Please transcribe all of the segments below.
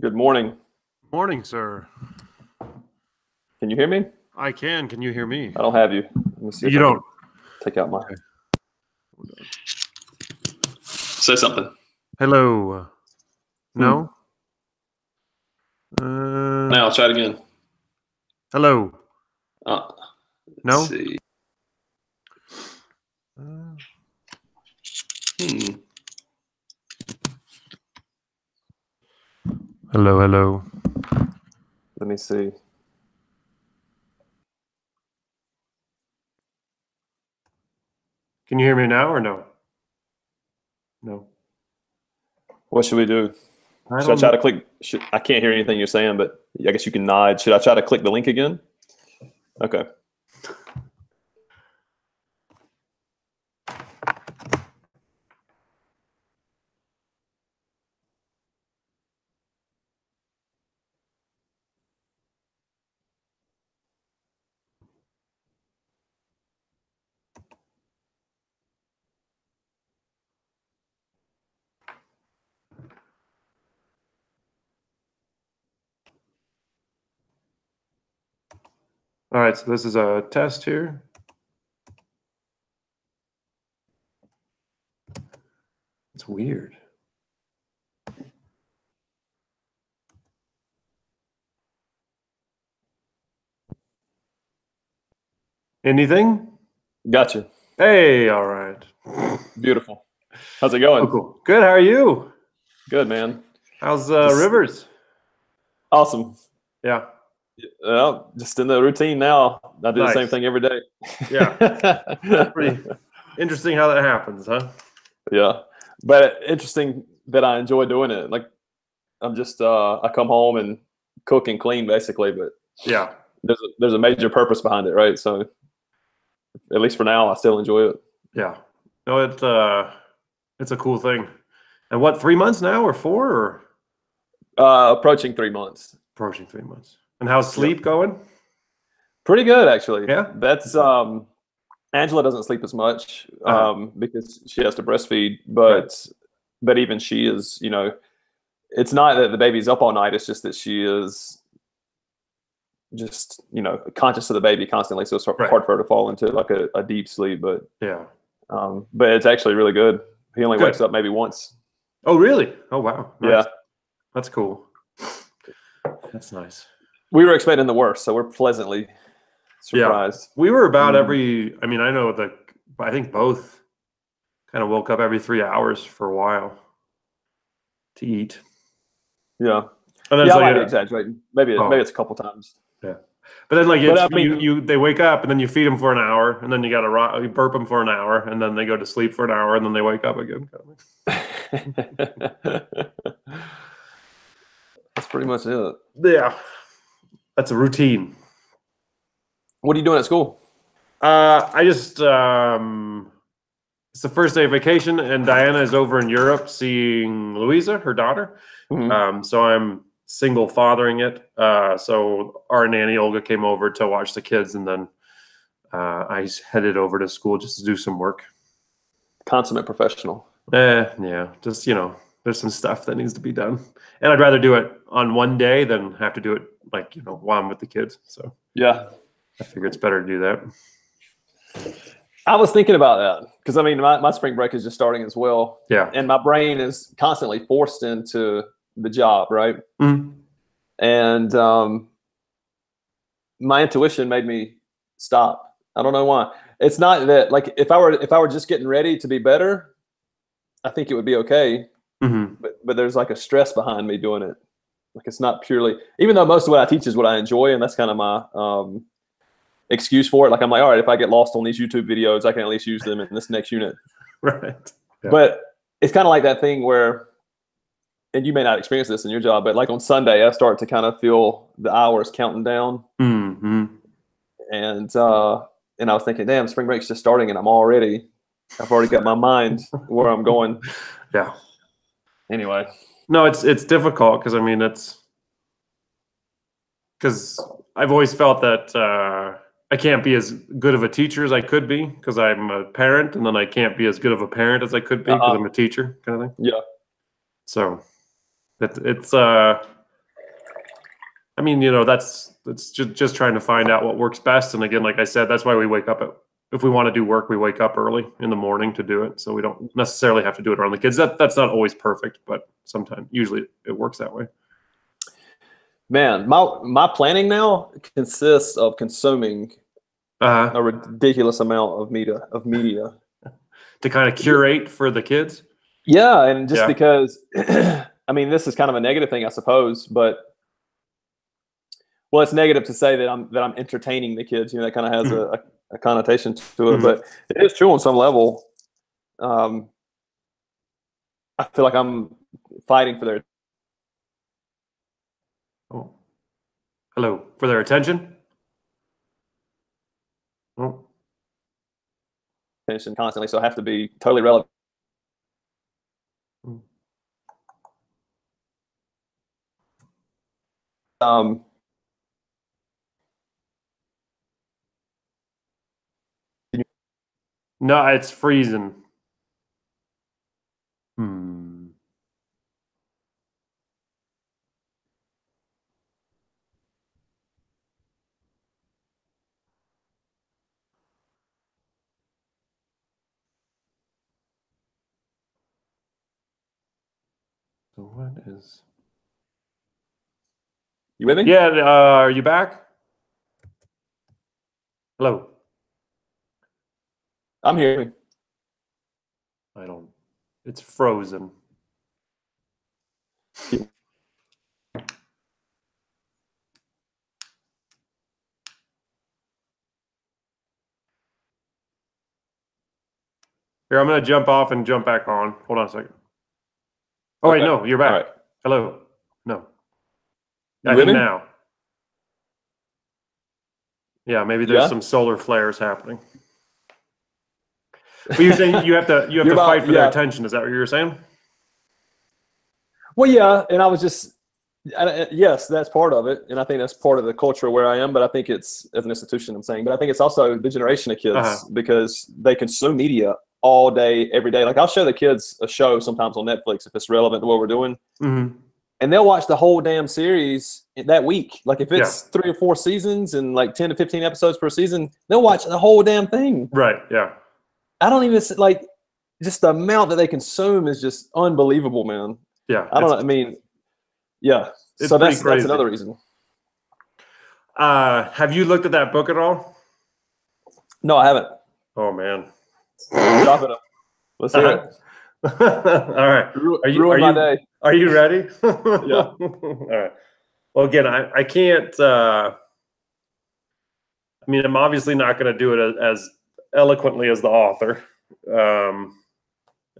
Good morning. Morning, sir. Can you hear me? I can. Can you hear me? I don't have you. Let me see if You I don't. can take out my. Okay. Say something. Hello. No? Uh, Now, try it again. hello. Let's No? see. Uh, Hmm. hello, hello. Let me see. Can you hear me now or no? No. What should we do? I Should I don't try know. to click? I can't hear anything you're saying, but I guess you can nod. Should I try to click the link again? Okay. All right, so this is a test here. It's weird. Anything? Gotcha. Hey, all right. Beautiful. How's it going? Oh, cool. Good. How are you? Good, man. How's Just- Rivers? Awesome. Yeah. Well, just in the routine now. I do the same Nice. thing every day. Yeah. Pretty interesting how that happens, huh? Yeah, but interesting that I enjoy doing it. Like I'm just I come home and cook and clean basically, but Yeah. there's a major purpose behind it, right? So at least for now, I still enjoy it. Yeah. No, it's a cool thing. And what, 3 months now or 4 or Approaching 3 months. approaching 3 months? And how's sleep going? Pretty good actually. Yeah? That's Angela doesn't sleep as much because she has to breastfeed, but even she is, it's not that the baby's up all night, it's just that she is just, conscious of the baby constantly, so it's hard for her to fall into like a deep sleep, but Yeah. but it's actually really good. He only Good. wakes up maybe once. Oh, really? Oh, wow. Nice. Yeah. That's cool. That's nice. We were expecting the worst, so we're pleasantly surprised. We were about I know I think both kind of woke up every 3 hours for a while to eat. Yeah. And then Yeah, I might be exaggerating. Maybe it's a couple times. Yeah. But then But they wake up and then you feed them for an hour and then you got to burp them for an hour and then they go to sleep for an hour and then they wake up again. That's pretty much it. Yeah. That's a routine. What are you doing at school? I just it's the first day of vacation and Diana is over in Europe seeing Louisa, her daughter. Mhm. So I'm single fathering it. So our nanny Olga came over to watch the kids and then I headed over to school just to do some work. Consummate professional. Yeah, just there's some stuff that needs to be done. And I'd rather do it on one day than have to do it while I'm with the kids. So yeah, I figure it's better to do that. I was thinking about that because my spring break is just starting as well. Yeah. And my brain is constantly forced into the job, right? Mm-hmm. And my intuition made me stop. I don't know why. It's not that like if I were just getting ready to be better, I think it would be okay. Mm-hmm. But there's like a stress behind me doing it. Like it's not purely, even though most of what I teach is what I enjoy, and that's kind of my excuse for it. Like I'm like, all right, if I get lost on these YouTube videos, I can at least use them in this next unit. Right. Yeah. But it's kind of like that thing where, and you may not experience this in your job, but like on Sunday, I start to kind of feel the hours counting down. Mm-hmm. And I was thinking, damn, spring break's just starting, and I've already got my mind where I'm going. Yeah. Anyway. No, it's difficult because I've always felt that I can't be as good of a teacher as I could be because I'm a parent, and then I can't be as good of a parent as I could be because I'm a teacher, kind of thing. Yeah. So it's I mean, it's just trying to find out what works best. And again, like I said, that's why we wake up if we want to do work, we wake up early in the morning to do it. So we don't necessarily have to do it around the kids. That's not always perfect, but usually it works that way. Man, my planning now consists of consuming a ridiculous amount of media to kind of curate for the kids. Yeah, and just because, I mean, this is kind of a negative thing, I suppose, but well, it's negative to say that I'm entertaining the kids. That kind of has a connotation to it, but it is true on some level. I feel like I'm fighting for their. Oh, hello, for their attention. Oh. Attention constantly, so I have to be totally relevant. No, it's freezing. So what is? You with me? Yeah. Are you back? Hello. I'm here. I don't. It's frozen. Yeah. Here, I'm going to jump off and jump back on. Hold on a second. Oh, wait, no, you're back. All right. Hello. No. I think now. Yeah, maybe there's some solar flares happening. But you're saying you have to fight for their attention. Is that what you were saying? Well, yeah, and I was just yes, that's part of it, and I think that's part of the culture where I am. But I think it's as an institution, I'm saying, but I think it's also the generation of kids because they consume media all day, every day. Like I'll show the kids a show sometimes on Netflix if it's relevant to what we're doing, and they'll watch the whole damn series that week. Like if it's 3 or 4 seasons and like 10 to 15 episodes per season, they'll watch the whole damn thing. Right. Yeah. I don't even like just the amount that they consume is just unbelievable, man. Yeah. I don't know. I mean, yeah. So that's another reason. Have you looked at that book at all? No, I haven't. Oh man. Drop it up. Let's hear it. All right. Are you ready? Yeah. All right. Well, again, I can't. I mean, I'm obviously not going to do it as eloquently as the author, and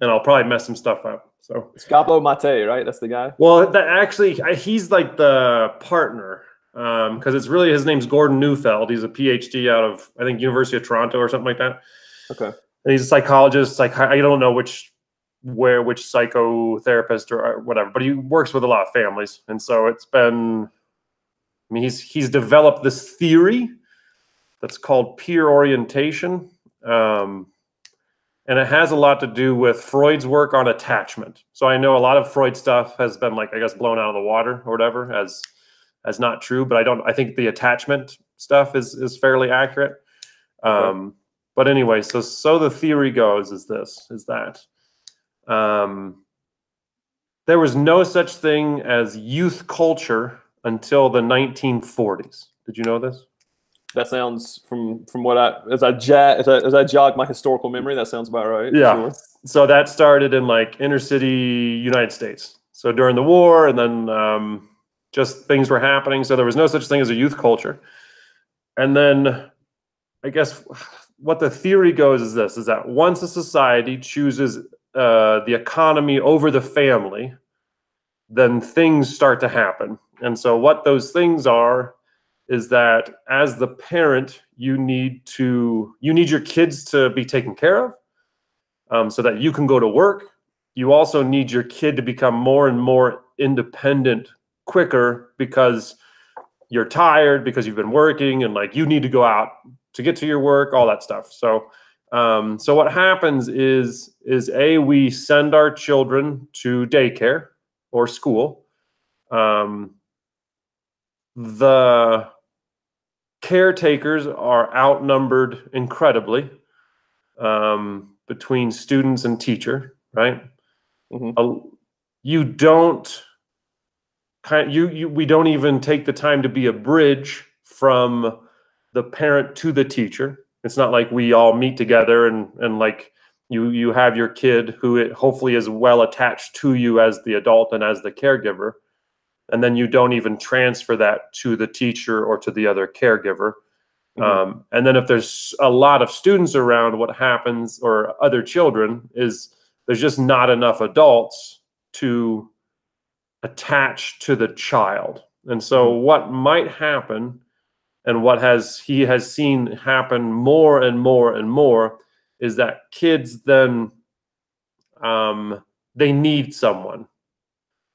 I'll probably mess some stuff up. So Scapolo Mate, right? That's the guy. Well, he's like the partner, because it's really his name's Gordon Neufeld. He's a PhD out of I think University of Toronto or something like that. Okay. And he's a psychologist. Like I don't know which psychotherapist or whatever, but he works with a lot of families, and so it's been. I mean, he's developed this theory that's called peer orientation. And it has a lot to do with Freud's work on attachment. So I know a lot of Freud stuff has been like, I guess, blown out of the water or whatever as not true, but I think the attachment stuff is fairly accurate. But anyway, so the theory goes is that there was no such thing as youth culture until the 1940s. Did you know this? That sounds from what as I jog my historical memory, that sounds about right. Yeah. Sure. So that started in like inner city United States. So during the war, and then just things were happening. So there was no such thing as a youth culture. And then I guess what the theory goes is that once a society chooses the economy over the family, then things start to happen. And so what those things are is that as the parent, you need your kids to be taken care of, so that you can go to work. You also need your kid to become more and more independent quicker because you're tired, because you've been working, and like you need to go out to get to your work, all that stuff. So what happens is we send our children to daycare or school. the caretakers are outnumbered incredibly, between students and teacher, right? You don't we don't even take the time to be a bridge from the parent to the teacher. It's not like we all meet together and like you have your kid who hopefully is well attached to you as the adult and as the caregiver, and then you don't even transfer that to the teacher or to the other caregiver. And then if there's a lot of students around, what happens, or other children, is there's just not enough adults to attach to the child. And so what might happen, and what he has seen happen more and more and more, is that kids then they need someone.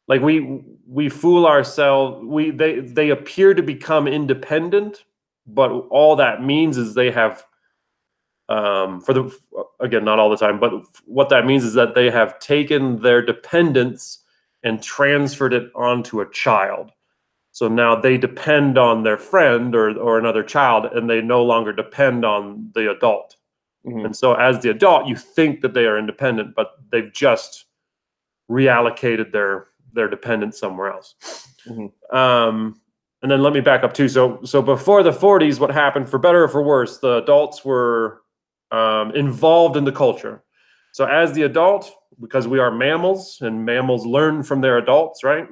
Like we fool ourselves. They appear to become independent, but all that means is they have, again, not all the time, but what that means is that they have taken their dependence and transferred it onto a child. So now they depend on their friend or another child, and they no longer depend on the adult. And so as the adult, you think that they are independent, but they've just reallocated their dependence somewhere else. And then let me back up too. So before the 40s, what happened, for better or for worse, the adults were involved in the culture. So as the adult, because we are mammals and mammals learn from their adults, right?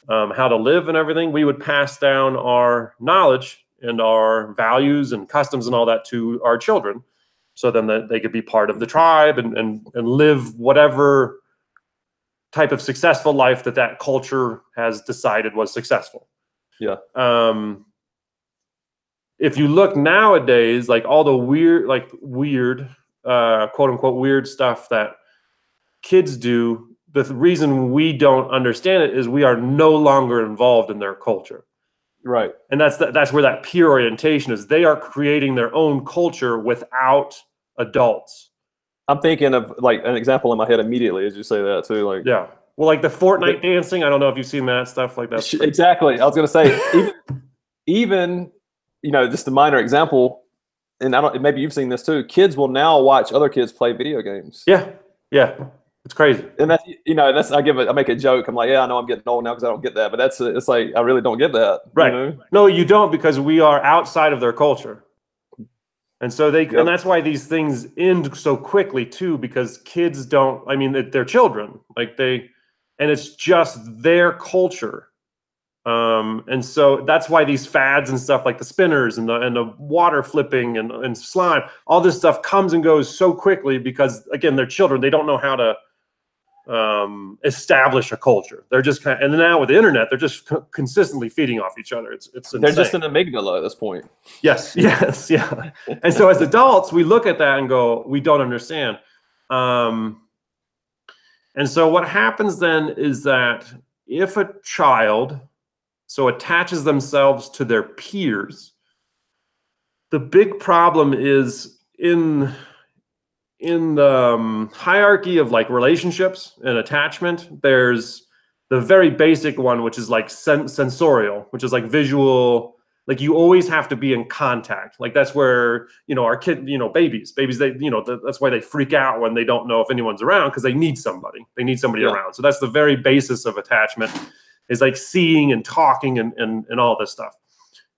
How to live and everything, we would pass down our knowledge and our values and customs and all that to our children, so then that they could be part of the tribe and live whatever type of successful life that culture has decided was successful. Yeah. If you look nowadays, like all the weird, quote unquote, weird stuff that kids do, the reason we don't understand it is we are no longer involved in their culture. Right. And that's where that peer orientation is. They are creating their own culture without adults. I'm thinking of like an example in my head immediately as you say that too. Like, yeah. Well, like the Fortnite dancing. I don't know if you've seen that stuff like that. Exactly. I was going to say, even, just a minor example, and maybe you've seen this too. Kids will now watch other kids play video games. Yeah. Yeah. It's crazy. And that's, I make a joke. I'm like, yeah, I know I'm getting old now because I don't get that, but it's like, I really don't get that. Right. No, you don't, because we are outside of their culture. And so and that's why these things end so quickly too, because kids don't, they're children, and it's just their culture. And so that's why these fads and stuff like the spinners and the water flipping and slime, all this stuff comes and goes so quickly, because again, they're children. They don't know how to establish a culture. They're just and now with the internet, they're just consistently feeding off each other. It's insane. They're just an amygdala at this point. Yes, yeah. And so as adults, we look at that and go, we don't understand. And so what happens then is that if a child attaches themselves to their peers, the big problem is in the hierarchy of like relationships and attachment, there's the very basic one, which is like sensorial, which is like visual. Like you always have to be in contact. Like that's where, our kid, babies, they, that's why they freak out when they don't know if anyone's around, because they need somebody. They need somebody around. So that's the very basis of attachment, is like seeing and talking and all this stuff.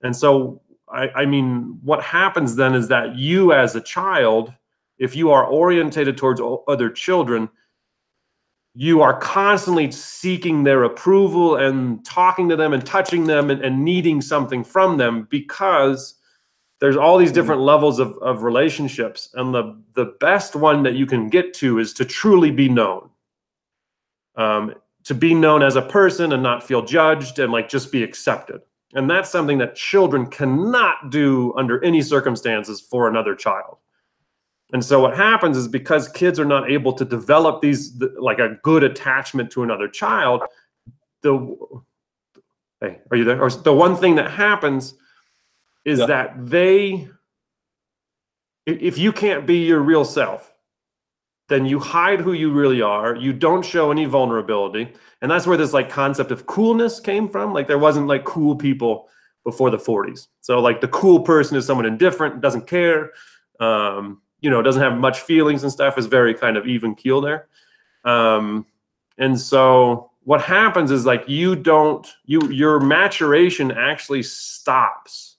And so, what happens then is that you as a child, if you are orientated towards other children, you are constantly seeking their approval and talking to them and touching them and needing something from them, because there's all these different levels of relationships. And the best one that you can get to is to truly be known. To be known as a person and not feel judged and like just be accepted. And that's something that children cannot do under any circumstances for another child. And so what happens is, because kids are not able to develop like a good attachment to another child, hey, are you there? Or the one thing that happens is that if you can't be your real self, then you hide who you really are. You don't show any vulnerability. And that's where this like concept of coolness came from. Like there wasn't like cool people before the 40s. So like the cool person is someone indifferent, doesn't care, you know, doesn't have much feelings and stuff, is very kind of even keel there. And so what happens is like your maturation actually stops.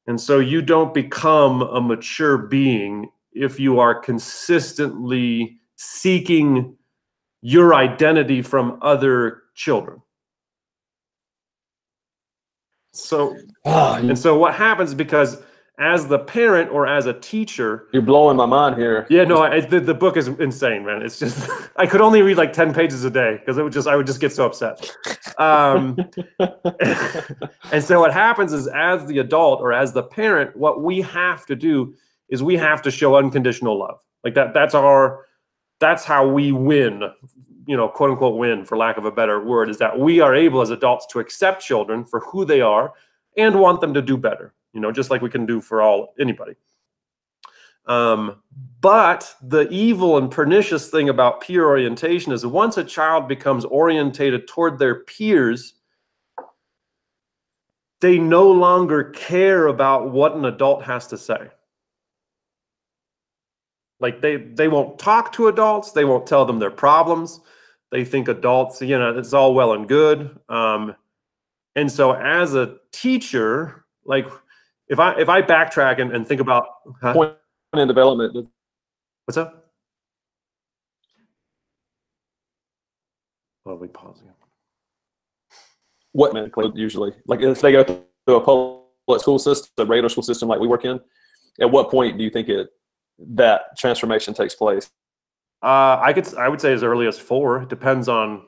And so you don't become a mature being if you are consistently seeking your identity from other children. So, and so what happens, because as the parent or as a teacher, you're blowing my mind here. Yeah, no, the book is insane, man. It's just, I could only read like 10 pages a day because I would just get so upset. And so what happens is, as the adult or as the parent, what we have to do is we have to show unconditional love. Like that's how we win, you know, quote unquote win, for lack of a better word, is that we are able as adults to accept children for who they are and want them to do better, you know, just like we can do for anybody. But the evil and pernicious thing about peer orientation is once a child becomes orientated toward their peers, they no longer care about what an adult has to say. Like they won't talk to adults. They won't tell them their problems. They think adults, you know, it's all well and good. And so as a teacher, like if I backtrack and think about point in development. What's up? Oh, we pause again. What usually, like if they go to a public school system, a regular school system like we work in, at what point do you think that transformation takes place? I would say as early as 4. It depends on.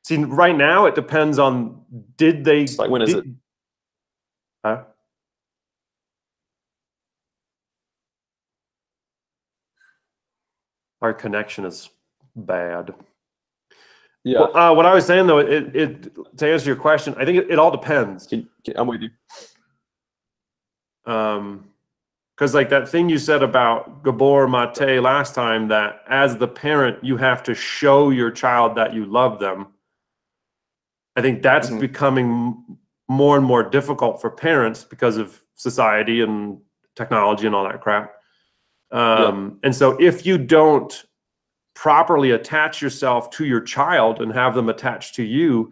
See, right now it depends on did they. It's like when is it? Huh? Our connection is bad. Yeah. Well, what I was saying though, to answer your question, I think it all depends. I'm with you. Because like that thing you said about Gabor Mate last time, that as the parent you have to show your child that you love them. I think that's becoming more and more difficult for parents because of society and technology and all that crap. And so if you don't properly attach yourself to your child and have them attached to you,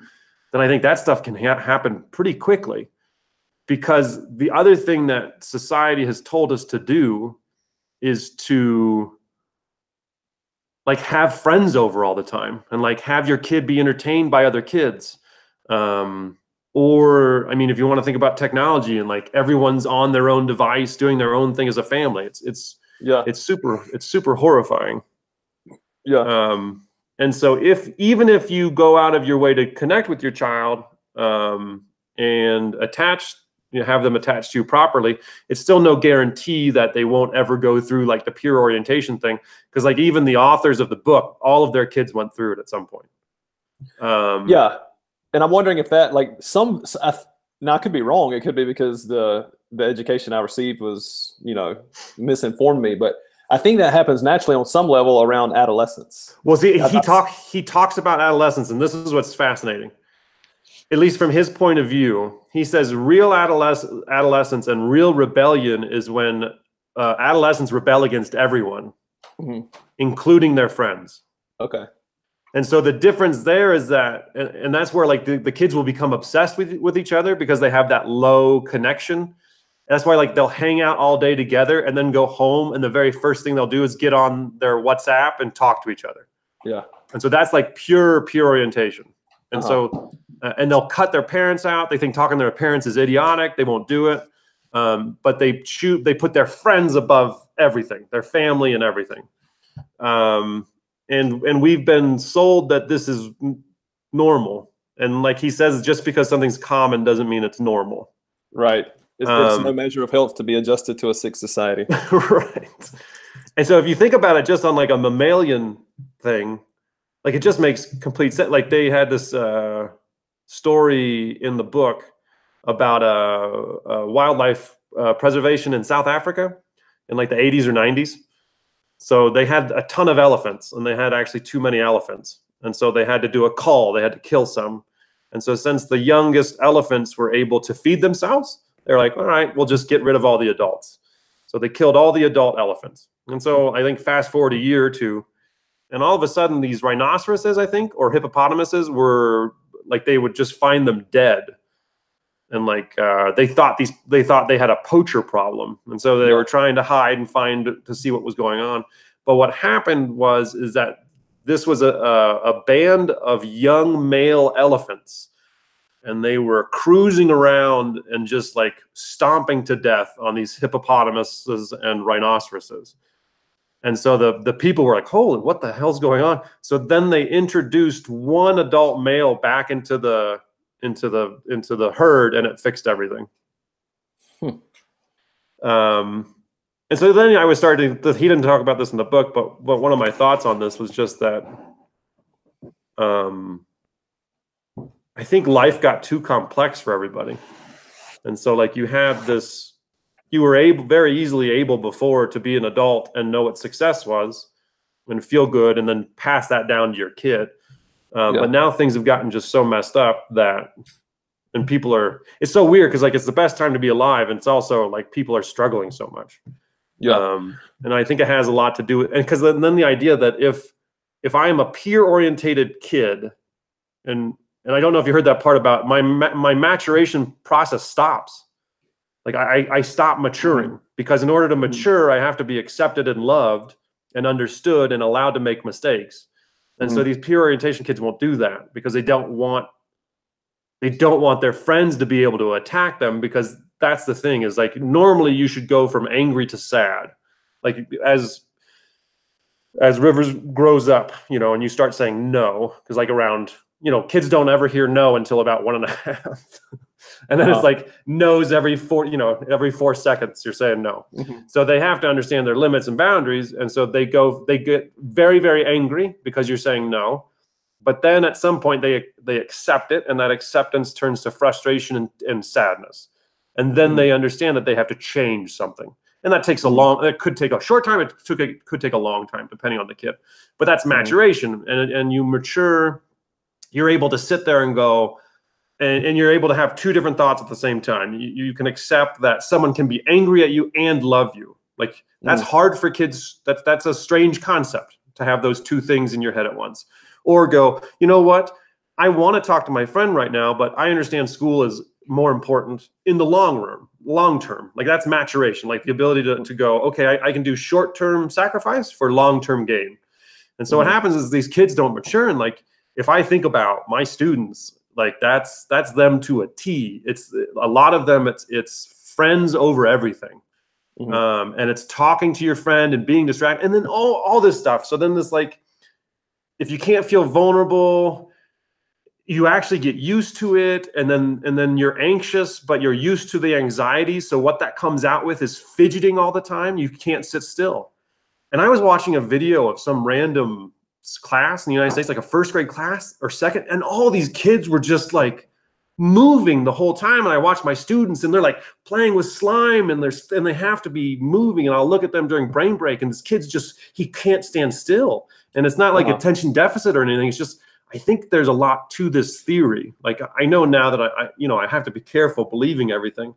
then I think that stuff can happen pretty quickly. Because the other thing that society has told us to do is to like have friends over all the time and like have your kid be entertained by other kids. Or, I mean, if you want to think about technology and like everyone's on their own device doing their own thing as a family, it's super horrifying. Yeah. And so even if you go out of your way to connect with your child and have them attached to you properly, it's still no guarantee that they won't ever go through like the peer orientation thing. Because like even the authors of the book, all of their kids went through it at some point. Yeah. And I'm wondering if that like now I could be wrong. It could be because the education I received was, you know, misinformed me, but I think that happens naturally on some level around adolescence. Well, see, he talks about adolescence, and this is what's fascinating. At least from his point of view, he says real adolescence and real rebellion is when adolescents rebel against everyone, including their friends. Okay. And so the difference there is that, and that's where like the kids will become obsessed with each other because they have that low connection. That's why like they'll hang out all day together and then go home, and the very first thing they'll do is get on their WhatsApp and talk to each other. Yeah. And so that's like pure orientation. And so, and they'll cut their parents out. They think talking to their parents is idiotic. They won't do it. But they put their friends above everything, their family and everything. And we've been sold that this is normal. And like he says, just because something's common doesn't mean it's normal. Right. There's no measure of health to be adjusted to a sick society. Right. And so if you think about it just on like a mammalian thing, like it just makes complete sense. Like they had this story in the book about wildlife preservation in South Africa in like the 80s or 90s. So they had a ton of elephants, and they had actually too many elephants. And so they had to do a call. They had to kill some. And so since the youngest elephants were able to feed themselves, they're like, all right, we'll just get rid of all the adults. So they killed all the adult elephants. And so I think fast forward a year or two, and all of a sudden these rhinoceroses, I think, or hippopotamuses were like, they would just find them dead. And like they thought they had a poacher problem. And so they were trying to hide and to see what was going on. But what happened is that this was a band of young male elephants, and they were cruising around and just like stomping to death on these hippopotamuses and rhinoceroses. And so the people were like, holy, what the hell's going on? So then they introduced one adult male back into the herd, and it fixed everything. And so then I was starting to, he didn't talk about this in the book, but one of my thoughts on this was just that I think life got too complex for everybody. And so like you have this, you were very easily able before to be an adult and know what success was and feel good and then pass that down to your kid. But now things have gotten just so messed up that, and people are, it's so weird because like it's the best time to be alive, and it's also like people are struggling so much. And I think it has a lot to do with, and because then the idea that if I am a peer-orientated kid, and I don't know if you heard that part about my maturation process stops. Like I stop maturing because in order to mature, I have to be accepted and loved and understood and allowed to make mistakes. And so these peer orientation kids won't do that because they don't want their friends to be able to attack them, because that's the thing is like normally you should go from angry to sad. Like as Rivers grows up, you know, and you start saying no, because like around, you know, kids don't ever hear no until about 1.5. And then it's like no's every 4 seconds you're saying no. So they have to understand their limits and boundaries. And so they get very, very angry because you're saying no. But then at some point they accept it, and that acceptance turns to frustration and sadness. And then they understand that they have to change something. And that takes it could take a short time. It could take a long time, depending on the kid. But that's maturation. And you mature, you're able to sit there and go, and you're able to have two different thoughts at the same time. You can accept that someone can be angry at you and love you. Like that's hard for kids. That's a strange concept to have those two things in your head at once. Or go, you know what? I want to talk to my friend right now, but I understand school is more important in the long term. Like that's maturation, like the ability to go, okay, I can do short-term sacrifice for long-term gain. And so what happens is these kids don't mature. And like, if I think about my students, like that's them to a T. It's a lot of them. It's friends over everything. And it's talking to your friend and being distracted. And then all this stuff. So then this, like, if you can't feel vulnerable, you actually get used to it, and then you're anxious, but you're used to the anxiety. So what that comes out with is fidgeting all the time. You can't sit still. And I was watching a video of some random class in the United States, like a first grade class or second, and all these kids were just like moving the whole time. And I watched my students, and they're like playing with slime, and they have to be moving. And I'll look at them during brain break, and this kid's he can't stand still. And it's not like attention deficit or anything. It's just, I think there's a lot to this theory. Like I know now that I have to be careful believing everything.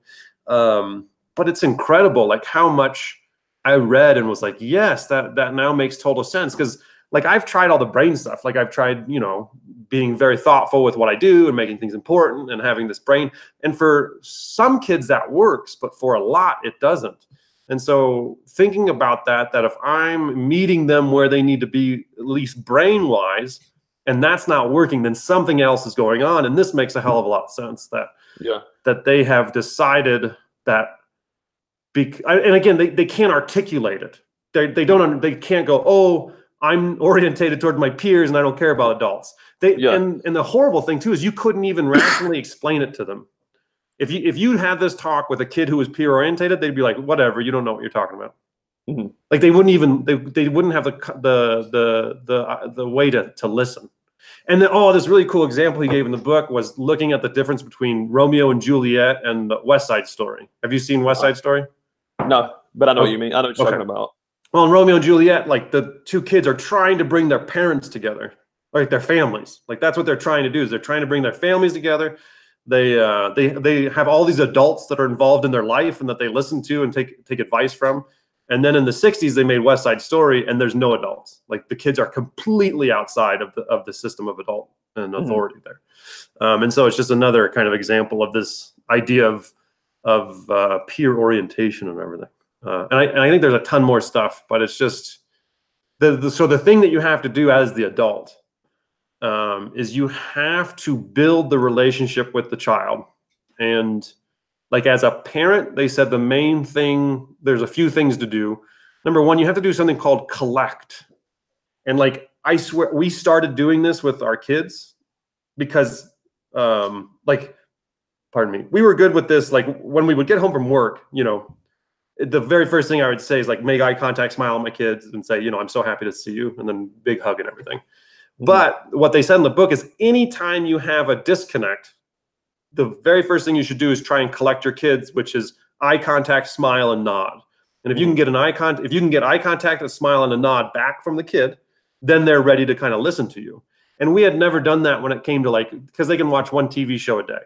But it's incredible, like how much I read and was like, yes, that now makes total sense. Because like I've tried all the brain stuff. Like I've tried, being very thoughtful with what I do and making things important and having this brain. And for some kids that works, but for a lot it doesn't. And so thinking about that if I'm meeting them where they need to be, at least brain-wise, and that's not working, then something else is going on. And this makes a hell of a lot of sense that they have decided that, and again, they can't articulate it. They can't go, oh, I'm orientated toward my peers and I don't care about adults. And the horrible thing too is you couldn't even rationally explain it to them. If you had this talk with a kid who was peer orientated, they'd be like, whatever, you don't know what you're talking about. Like they wouldn't even they wouldn't have the way to listen. And then this really cool example he gave in the book was looking at the difference between Romeo and Juliet and the West Side Story. Have you seen West Side Story? No, but I know what you mean. I know what you're talking about. Well, in Romeo and Juliet, like the two kids are trying to bring their parents together. like their families. Like that's what they're trying to do, is they're trying to bring their families together. They have all these adults that are involved in their life and that they listen to and take advice from. And then in the 60s, they made West Side Story, and there's no adults. Like the kids are completely outside of the system of adult and authority there. And so it's just another kind of example of this idea of peer orientation and everything. And I think there's a ton more stuff, but it's just so the thing that you have to do as the adult is you have to build the relationship with the child. And like as a parent, they said the main thing, there's a few things to do. Number one, you have to do something called collect. And like, I swear, we started doing this with our kids because like, pardon me, we were good with this. Like when we would get home from work, you know, the very first thing I would say is like, make eye contact, smile at my kids and say, you know, I'm so happy to see you. And then big hug and everything. But what they said in the book is anytime you have a disconnect, the very first thing you should do is try and collect your kids, which is eye contact, smile, and nod. And if you can get eye contact, a smile, and a nod back from the kid, then they're ready to kind of listen to you. And we had never done that when it came to like, because they can watch one TV show a day,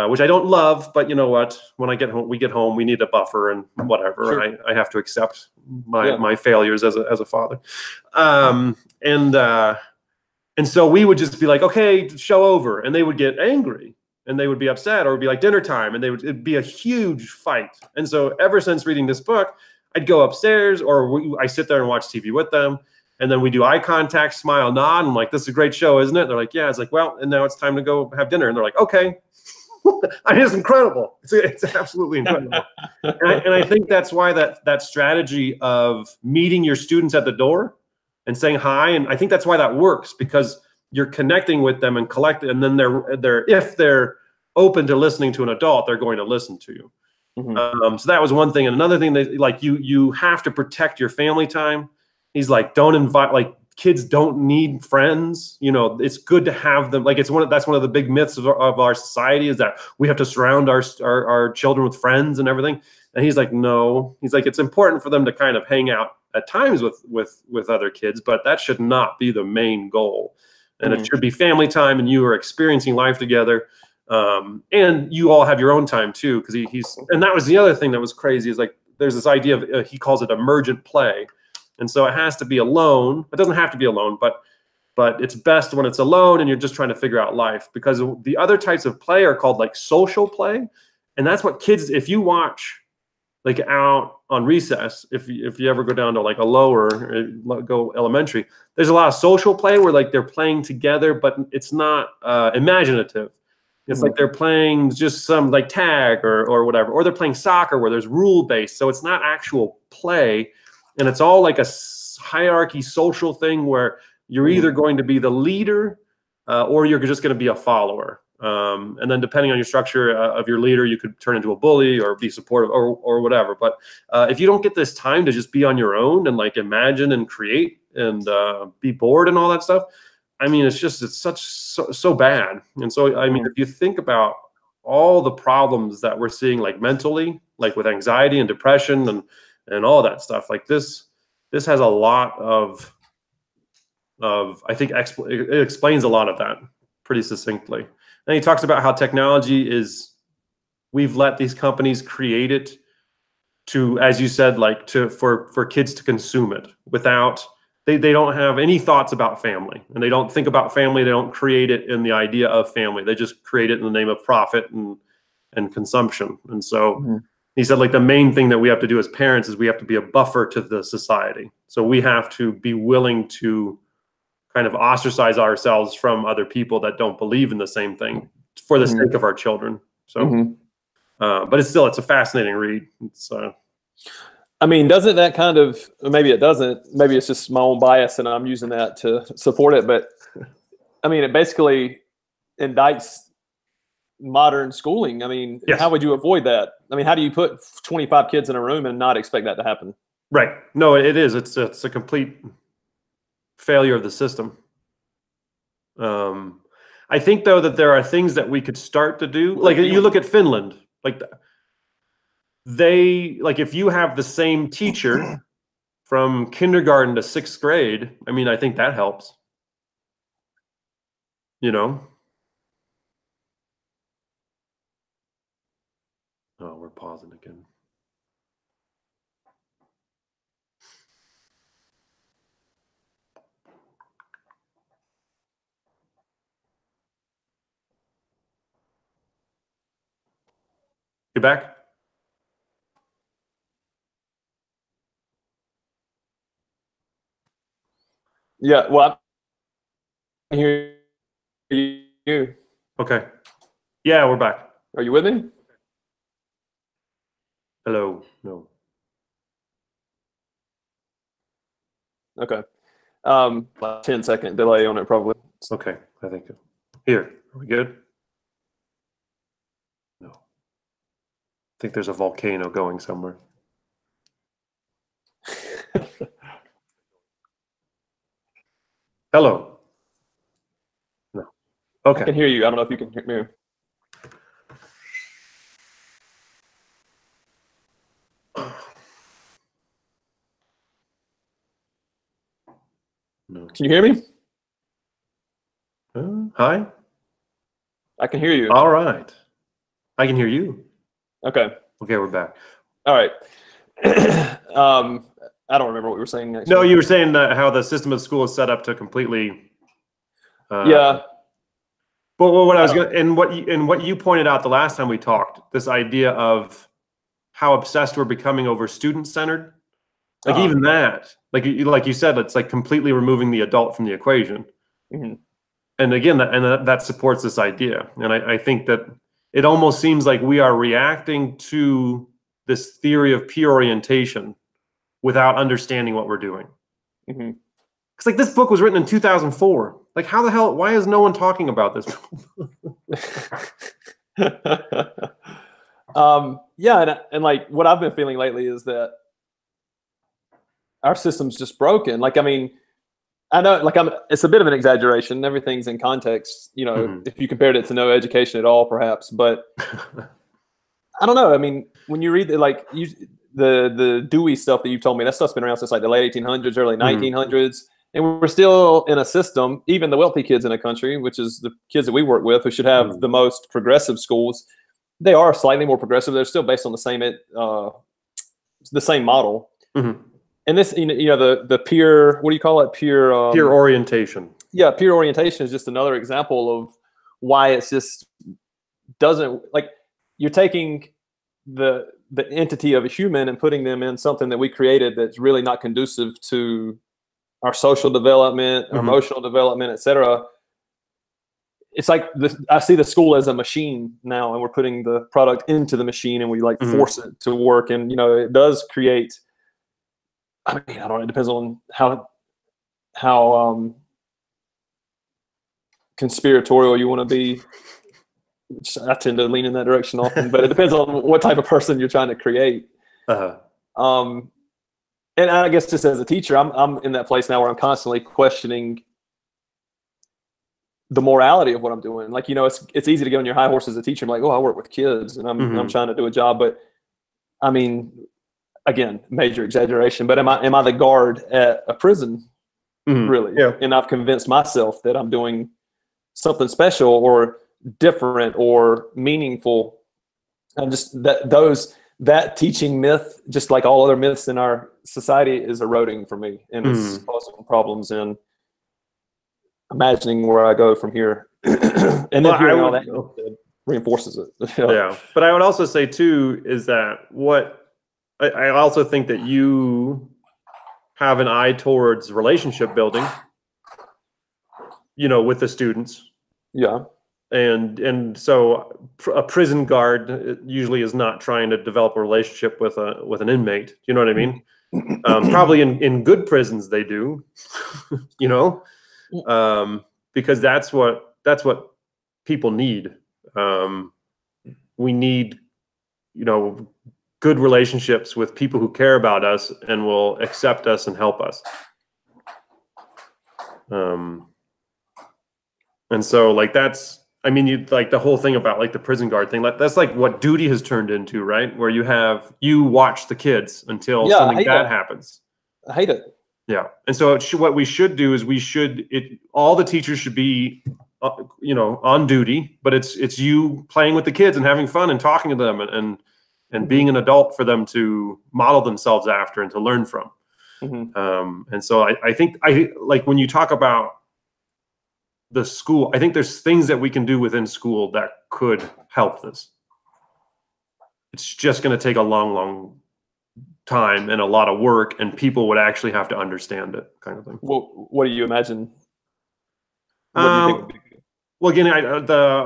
which I don't love, but you know what? When I get home, we need a buffer and whatever. Sure. I have to accept my failures as a father. And so we would just be like, okay, show over, and they would get angry. And they would be upset, or it would be like dinner time, and it'd be a huge fight. And so ever since reading this book, I'd go upstairs, or I sit there and watch TV with them, and then we do eye contact, smile, nod. And I'm like, this is a great show, isn't it? They're like, yeah. It's like, well, and now it's time to go have dinner. And they're like, okay. I mean, it's incredible. It's absolutely incredible. and I think that's why that strategy of meeting your students at the door and saying hi, and I think that's why that works, because you're connecting with them and collecting, and then if they're open to listening to an adult, they're going to listen to you. So that was one thing. And another thing, that like you have to protect your family time. He's like, don't invite, like kids don't need friends. You know, it's good to have them. Like that's one of the big myths of our society, is that we have to surround our children with friends and everything. And he's like, no. He's like, it's important for them to kind of hang out at times with other kids, but that should not be the main goal. And it should be family time, and you are experiencing life together. And you all have your own time too, because and that was the other thing that was crazy, is like, there's this idea of, he calls it emergent play. And so it has to be alone. It doesn't have to be alone, but it's best when it's alone and you're just trying to figure out life, because the other types of play are called like social play. And that's what kids, if you watch like out on recess, if you ever go down to like a lower, go elementary, there's a lot of social play where like they're playing together, but it's not imaginative. It's like they're playing just some like tag or whatever, or they're playing soccer where there's rule based. So it's not actual play, and it's all like a hierarchy social thing where you're either going to be the leader or you're just going to be a follower. And then depending on your structure of your leader, you could turn into a bully or be supportive or whatever. But if you don't get this time to just be on your own and like imagine and create and be bored and all that stuff, I mean, it's so bad. And so, I mean, if you think about all the problems that we're seeing, like mentally, like with anxiety and depression and all that stuff, like this has a lot of I think it explains a lot of that pretty succinctly. And he talks about how technology we've let these companies create it to, as you said, like for kids to consume it without, they don't have any thoughts about family, and they don't think about family. They don't create it in the idea of family. They just create it in the name of profit and consumption. And so he said, like, the main thing that we have to do as parents is we have to be a buffer to the society. So we have to be willing to kind of ostracize ourselves from other people that don't believe in the same thing for the sake of our children. So, but it's a fascinating read. I mean, doesn't that kind of, maybe it doesn't, maybe it's just my own bias and I'm using that to support it. But I mean, it basically indicts modern schooling. I mean, yes. How would you avoid that? I mean, how do you put 25 kids in a room and not expect that to happen? Right. No, it is. It's a complete failure of the system. I think, though, that there are things that we could start to do. Like, you look at Finland, like if you have the same teacher from kindergarten to 6th grade, I mean, I think that helps. you know. Oh, we're pausing again. You back? Yeah, well, I hear you. Okay. Yeah, we're back. Are you with me? Hello. No. Okay. Like 10-second delay on it probably. Okay, I think. Here, are we good? No. I think there's a volcano going somewhere. Hello. No. Okay. I can hear you. I don't know if you can hear me. No. Can you hear me? Hi. I can hear you. All right. I can hear you. Okay. Okay, we're back. All right. I don't remember what we were saying next. No, you were saying that how the system of school is set up to completely. Yeah. But what I was going and what you pointed out the last time we talked, this idea of how obsessed we're becoming over student-centered, like even that, like you said, it's like completely removing the adult from the equation. Mm-hmm. And again, that supports this idea. And I think that it almost seems like we are reacting to this theory of peer orientation without understanding what we're doing. Mm-hmm. Because like this book was written in 2004. Like how the hell? Why is no one talking about this? Yeah, and like what I've been feeling lately is that our system's just broken. Like, I mean, I know, like, it's a bit of an exaggeration. Everything's in context, you know, Mm-hmm. if you compared it to no education at all, perhaps. But I don't know. I mean, when you read the Dewey stuff that you've told me, that stuff's been around since like the late 1800s, early 1900s. And we're still in a system, even the wealthy kids in the country, which is the kids that we work with, who should have the most progressive schools. They are slightly more progressive. They're still based on the same model. Mm-hmm. And this, you know, the peer, what do you call it? Peer orientation. Yeah, peer orientation is just another example of why it's just doesn't, like, you're taking the entity of a human and putting them in something that we created that's really not conducive to our social development, our emotional development, etc. It's like I see the school as a machine now, and we're putting the product into the machine, and we like force it to work. And you know, it does create. I mean, I don't know. It depends on how conspiratorial you want to be. I tend to lean in that direction often, but it depends on what type of person you're trying to create. And I guess just as a teacher, I'm in that place now where I'm constantly questioning the morality of what I'm doing. Like, you know, it's easy to get on your high horse as a teacher. I'm like, oh, I work with kids and I'm trying to do a job. But I mean, again, major exaggeration, but am I the guard at a prison? Really? Yeah. And I've convinced myself that I'm doing something special or different or meaningful. And just that teaching myth, just like all other myths in our society, is eroding for me, and it's causing problems in imagining where I go from here. And then hearing all that reinforces it. Yeah, but I would also say too is that I also think that you have an eye towards relationship building, you know, with the students. Yeah. And so a prison guard usually is not trying to develop a relationship with an inmate. You know what I mean? Probably in good prisons they do, you know, because that's what people need. We need, you know, good relationships with people who care about us and will accept us and help us. And so like I mean, you like the whole thing about like the prison guard thing, like that's like what duty has turned into, right? Where you watch the kids until something bad happens. I hate it. Yeah. And so what we should do is all the teachers should be you know, on duty, but it's you playing with the kids and having fun and talking to them and being an adult for them to model themselves after and to learn from. And so I think like when you talk about the school, I think there's things that we can do within school that could help this. It's just going to take a long time and a lot of work, and people would actually have to understand it, kind of thing. Well, what do you imagine? What do you think would be good? Well, again,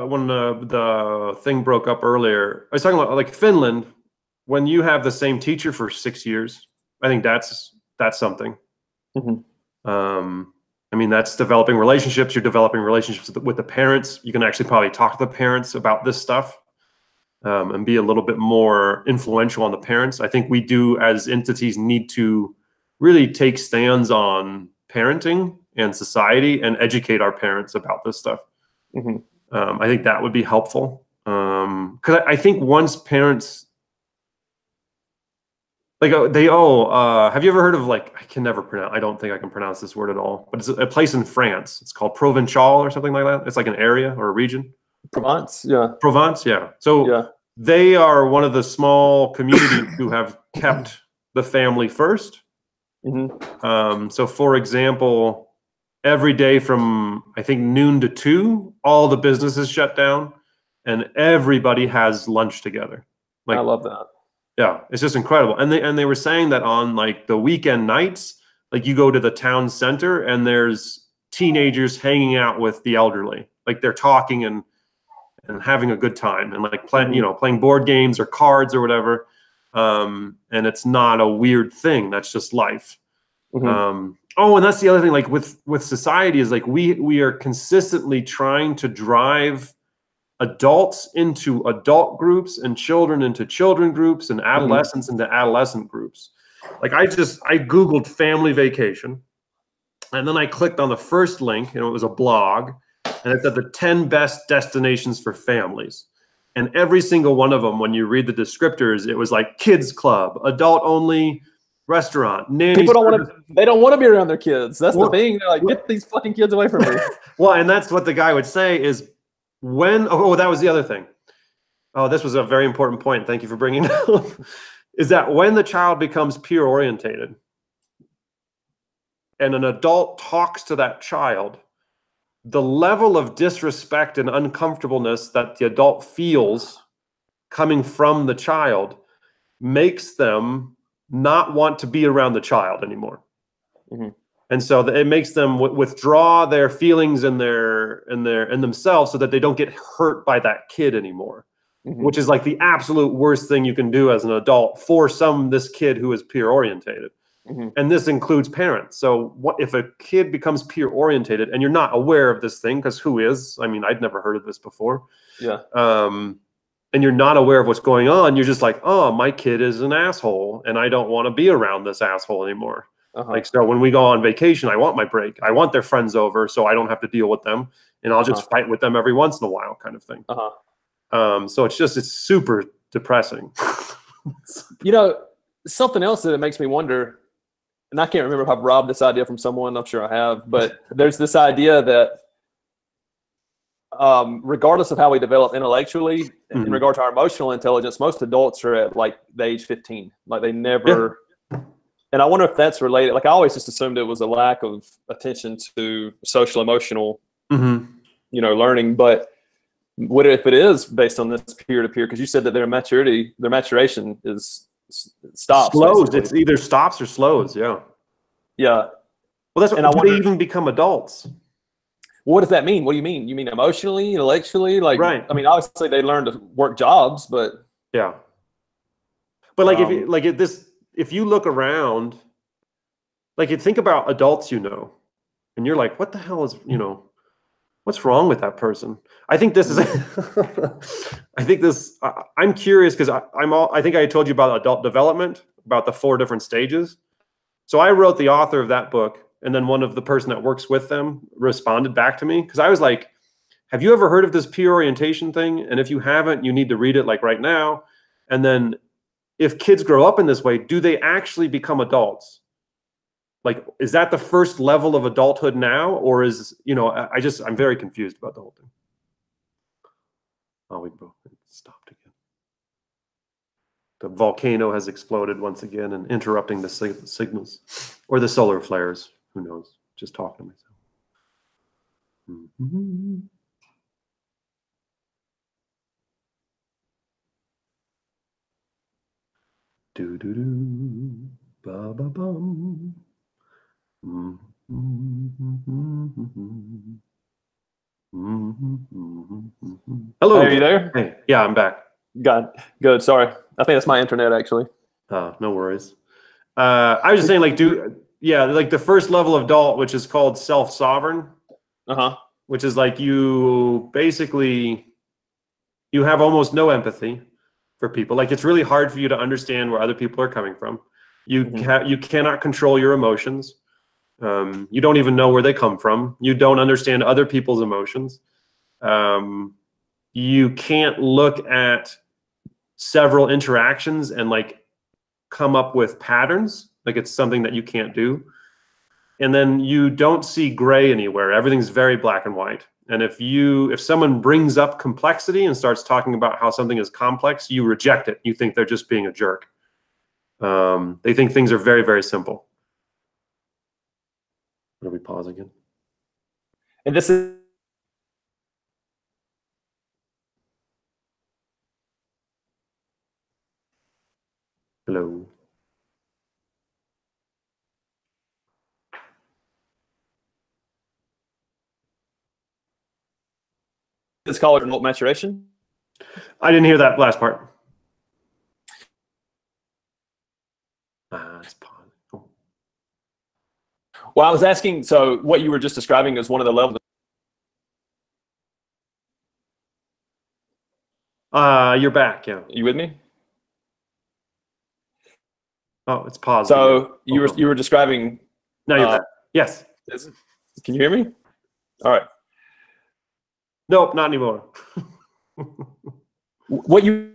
when the thing broke up earlier, I was talking about like Finland. When you have the same teacher for 6 years, I think that's something. I mean, that's developing relationships. You're developing relationships with the parents. You can actually probably talk to the parents about this stuff and be a little bit more influential on the parents. I think we do, as entities, need to really take stands on parenting and society and educate our parents about this stuff. I think that would be helpful. Because I think once parents, like have you ever heard of, like, I don't think I can pronounce this word at all, but it's a place in France. It's called Provençal or something like that. It's like an area or a region. Provence, yeah. Provence, yeah. So yeah. They are one of the small communities who have kept the family first. So for example, every day from, I think, noon to 2, all the businesses shut down and everybody has lunch together. Like, I love that. Yeah, it's just incredible. And they were saying that on like the weekend nights, like you go to the town center and there's teenagers hanging out with the elderly. Like they're talking and having a good time and like playing board games or cards or whatever. And it's not a weird thing. That's just life. And that's the other thing, like with society, is like we are consistently trying to drive adults into adult groups and children into children groups and adolescents into adolescent groups. Like I Googled family vacation, and then I clicked on the first link, and it was a blog, and it said the 10 best destinations for families. And every single one of them, when you read the descriptors, it was like kids club, adult only restaurant, nannies. People they don't want to be around their kids. That's the thing. They're like, get these fucking kids away from me. Well, and that's what the guy would say is that was the other thing. Oh, this was a very important point. Thank you for bringing it up. Is that when the child becomes peer orientated and an adult talks to that child, the level of disrespect and uncomfortableness that the adult feels coming from the child makes them not want to be around the child anymore. And so it makes them withdraw their feelings in themselves so that they don't get hurt by that kid anymore, which is like the absolute worst thing you can do as an adult for this kid who is peer orientated. And this includes parents. So what if a kid becomes peer orientated and you're not aware of this thing, because who is? I mean, I'd never heard of this before. Yeah. And you're not aware of what's going on. You're just like, oh, my kid is an asshole and I don't want to be around this asshole anymore. Like, so when we go on vacation, I want my break. I want their friends over so I don't have to deal with them, and I'll just fight with them every once in a while, kind of thing. So it's super depressing. You know, something else that it makes me wonder, and I can't remember if I've robbed this idea from someone. I'm sure I have, but there's this idea that regardless of how we develop intellectually, in regard to our emotional intelligence, most adults are at like the age 15. Like they never... And I wonder if that's related. Like I always just assumed it was a lack of attention to social emotional, learning. But what if it is based on this peer-to-peer? Because you said that their maturation stops. Slows. Basically. It's either stops or slows. Yeah. Yeah. Well, that's what they even become adults. What does that mean? What do you mean? You mean emotionally, intellectually? Like, right. I mean, obviously they learn to work jobs, but yeah. But like if you look around, like you think about adults, and you're like, what the hell is, what's wrong with that person? I think this is, I'm curious because I think I told you about adult development, about the 4 different stages. So I wrote the author of that book, and then one of the person that works with them responded back to me because I was like, have you ever heard of this peer orientation thing? And if you haven't, you need to read it like right now. And then if kids grow up in this way, do they actually become adults? like, is that the first level of adulthood now, or is, you know, I'm very confused about the whole thing. Oh, we both stopped again. The volcano has exploded once again and interrupting the signals, or the solar flares. Who knows? Just talking to myself. Mm-hmm. Do do do, ba ba bum. Hello. Hey, are you there? Hey, yeah, I'm back. Good. Sorry, I think that's my internet actually. No worries. I was just saying, like, like the first level of adult, which is called self-sovereign, which is like you basically you have almost no empathy for people. Like, it's really hard for you to understand where other people are coming from. You cannot control your emotions. You don't even know where they come from. You don't understand other people's emotions. You can't look at several interactions and like come up with patterns. Like, it's something that you can't do. And then you don't see gray anywhere. Everything's very black and white. And if someone brings up complexity and starts talking about how something is complex, you reject it. You think they're just being a jerk. They think things are very, very simple. Where do we pause again? And this is Hello. it's called adult maturation. I didn't hear that last part. It's pausing. Oh. Well, I was asking. So, what you were just describing is one of the levels. You're back. Yeah. You with me? Oh, it's paused. So you were describing. Now you're back. Yes. Can you hear me? All right. Nope, not anymore. What you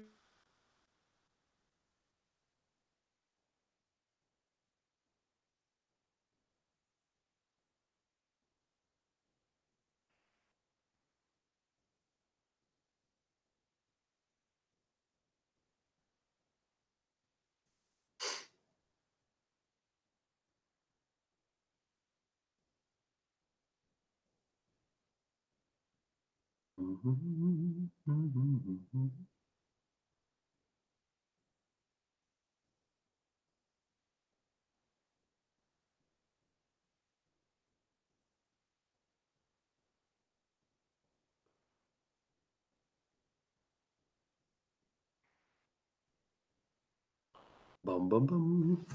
Bum bum bum.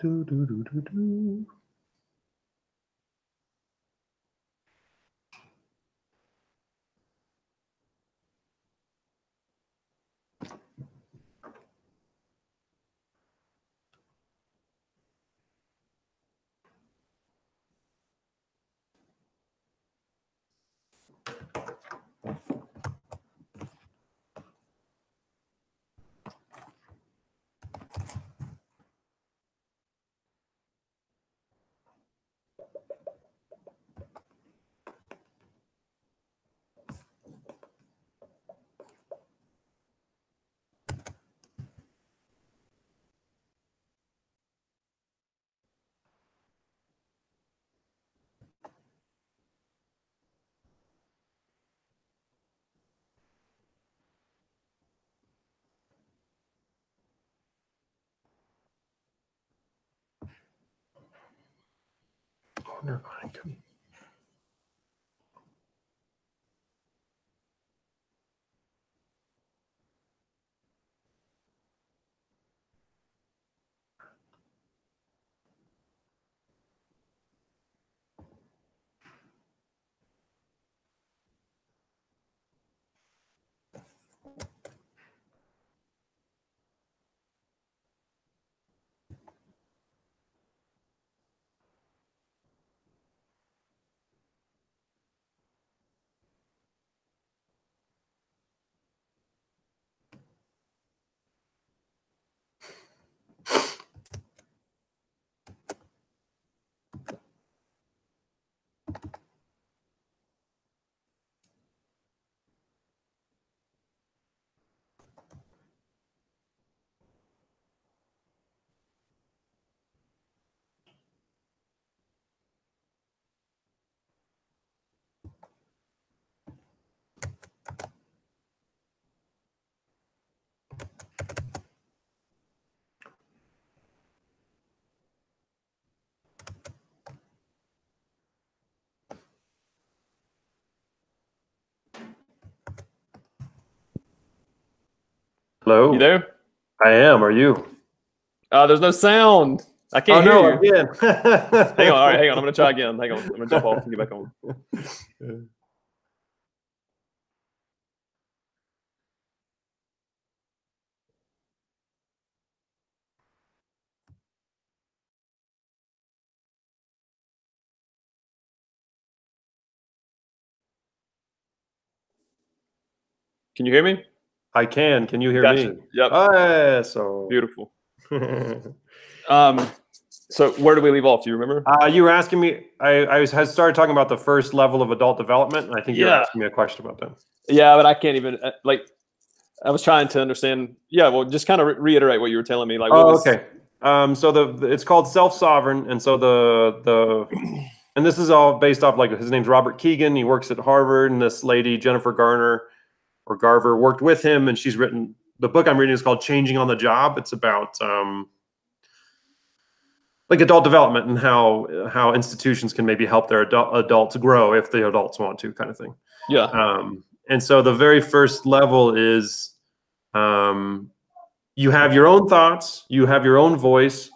Do, do, do, do, do. wonder if I can. Hello? You there? I am. Are you? There's no sound. I can't hear you. Again. Hang on. All right, hang on. I'm gonna try again. Hang on. I'm gonna jump off and get back on. Can you hear me? I can. Can you hear Gotcha. me? Yep. So Beautiful. So where do we leave off? Do you remember? You were asking me. I had started talking about the first level of adult development, and I think you were asking me a question about that. Yeah, but I can't even like. I was trying to understand. Yeah, well, just kind of reiterate what you were telling me. Like, okay. So it's called self-sovereign, and so and this is all based off, like, his name's Robert Keegan. He works at Harvard, and this lady Jennifer Garver worked with him, and she's written the book I'm reading is called Changing on the Job. It's about like adult development and how institutions can maybe help their adults grow if the adults want to, kind of thing. Yeah. And so the very first level is you have your own thoughts, you have your own voice.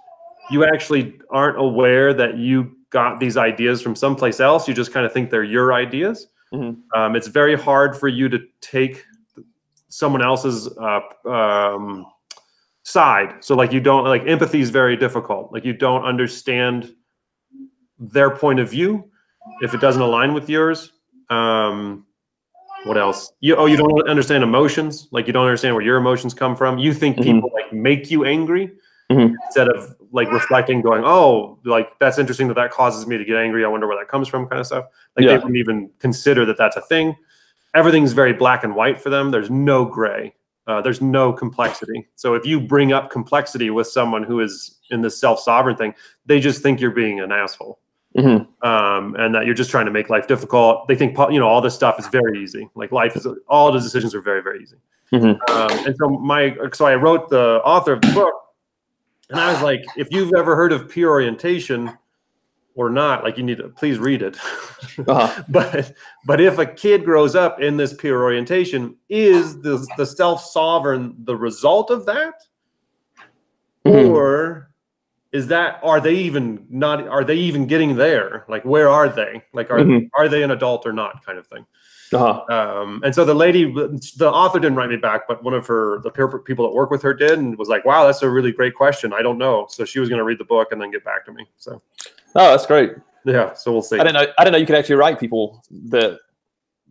You actually aren't aware that you got these ideas from someplace else. You just kind of think they're your ideas. Mm-hmm. It's very hard for you to take someone else's side. So, like, you don't, like, empathy is very difficult. Like, you don't understand their point of view if it doesn't align with yours. What else? You don't understand emotions. Like, you don't understand where your emotions come from. You think people like make you angry instead of like reflecting, going, oh, like, that's interesting that causes me to get angry. I wonder where that comes from, kind of stuff. Like, they wouldn't even consider that that's a thing. Everything's very black and white for them. There's no gray. There's no complexity. So if you bring up complexity with someone who is in this self-sovereign thing, they just think you're being an asshole. And that you're just trying to make life difficult. They think, all this stuff is very easy. Like, life is, all the decisions are very, very easy. And so I wrote the author of the book, and I was like, if you've ever heard of peer orientation or not, like, you need to please read it. But if a kid grows up in this peer orientation, is the self-sovereign the result of that? Or are they even getting there? Like, where are they? Like, are they an adult or not, kind of thing? And so the author didn't write me back, but one of the peer people that work with her did, and was like, wow, that's a really great question. I don't know. So she was going to read the book and then get back to me. So. Oh, that's great. Yeah. So we'll see. I didn't know you could actually write people that.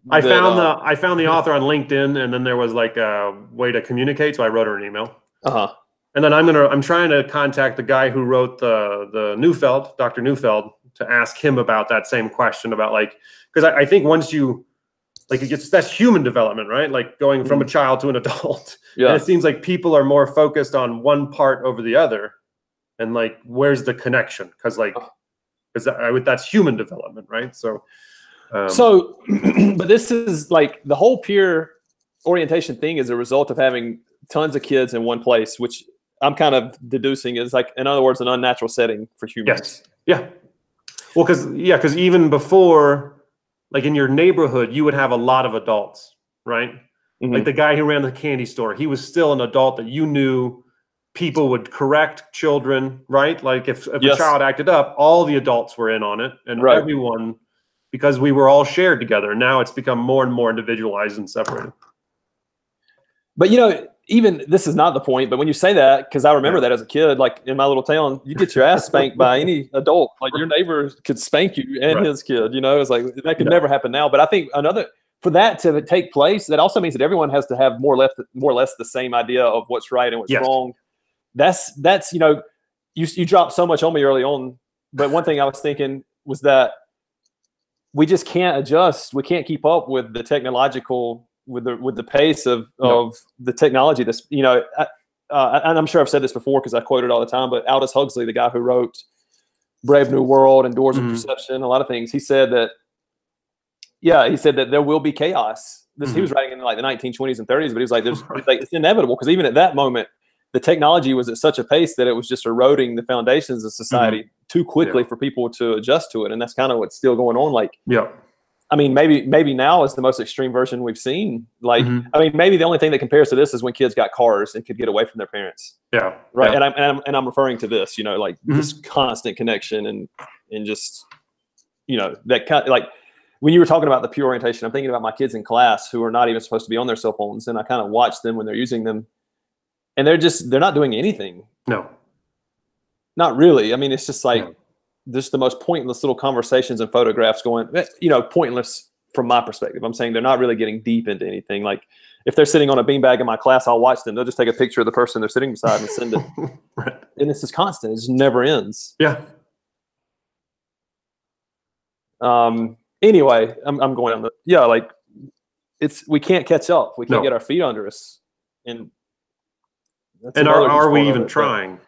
I found the author on LinkedIn, and then there was like a way to communicate. So I wrote her an email. And then I'm trying to contact the guy who wrote the Neufeld, Dr. Neufeld, to ask him about that same question about, like, because I think once you, like, that's human development, right? Like, going from a child to an adult. Yeah. And it seems like people are more focused on one part over the other, and, like, where's the connection? Because that's human development, right? So, but this is like the whole peer orientation thing is a result of having tons of kids in one place, which I'm kind of deducing is, like, in other words, an unnatural setting for humans. Yes. Yeah. Well, because even before, like in your neighborhood, you would have a lot of adults, right? Mm-hmm. Like the guy who ran the candy store, he was still an adult that you knew. People would correct children, right? Like if Yes. a child acted up, all the adults were in on it, and Right. everyone, because we were all shared together. Now it's become more and more individualized and separated. But you know, even this is not the point, but when you say that, because I remember that as a kid, like in my little town, you get your ass spanked by any adult. Like your neighbor could spank you and Right. his kid, you know, it's like that could never happen now. But I think for that to take place, that also means that everyone has to have more or less the same idea of what's right and what's Yes. wrong. That's you know, you dropped so much on me early on. But one thing I was thinking was that we just can't adjust. We can't keep up with the technological, with the pace of the technology. This, you know, and I'm sure I've said this before because I quote it all the time, but Aldous Huxley, the guy who wrote Brave New World and Doors of Perception, a lot of things, he said that there will be chaos. He was writing in like the 1920s and 30s, but he was like, it's inevitable, because even at that moment, the technology was at such a pace that it was just eroding the foundations of society too quickly for people to adjust to it. And that's kind of what's still going on. Like, I mean, maybe now is the most extreme version we've seen. Like, I mean, maybe the only thing that compares to this is when kids got cars and could get away from their parents. Yeah. Right. Yeah. And I'm referring to this, you know, like this constant connection and just, you know, that kind of, like when you were talking about the pure orientation, I'm thinking about my kids in class who are not even supposed to be on their cell phones. And I kind of watch them when they're using them, and they're not doing anything. No. Not really. I mean, it's just like just the most pointless little conversations and photographs going, you know, pointless from my perspective. I'm saying they're not really getting deep into anything. Like if they're sitting on a beanbag in my class, I'll watch them. They'll just take a picture of the person they're sitting beside and send it. Right. And it's just constant. It just never ends. Yeah. Anyway, I'm going on like we can't catch up. We can't get our feet under us. And are we even trying?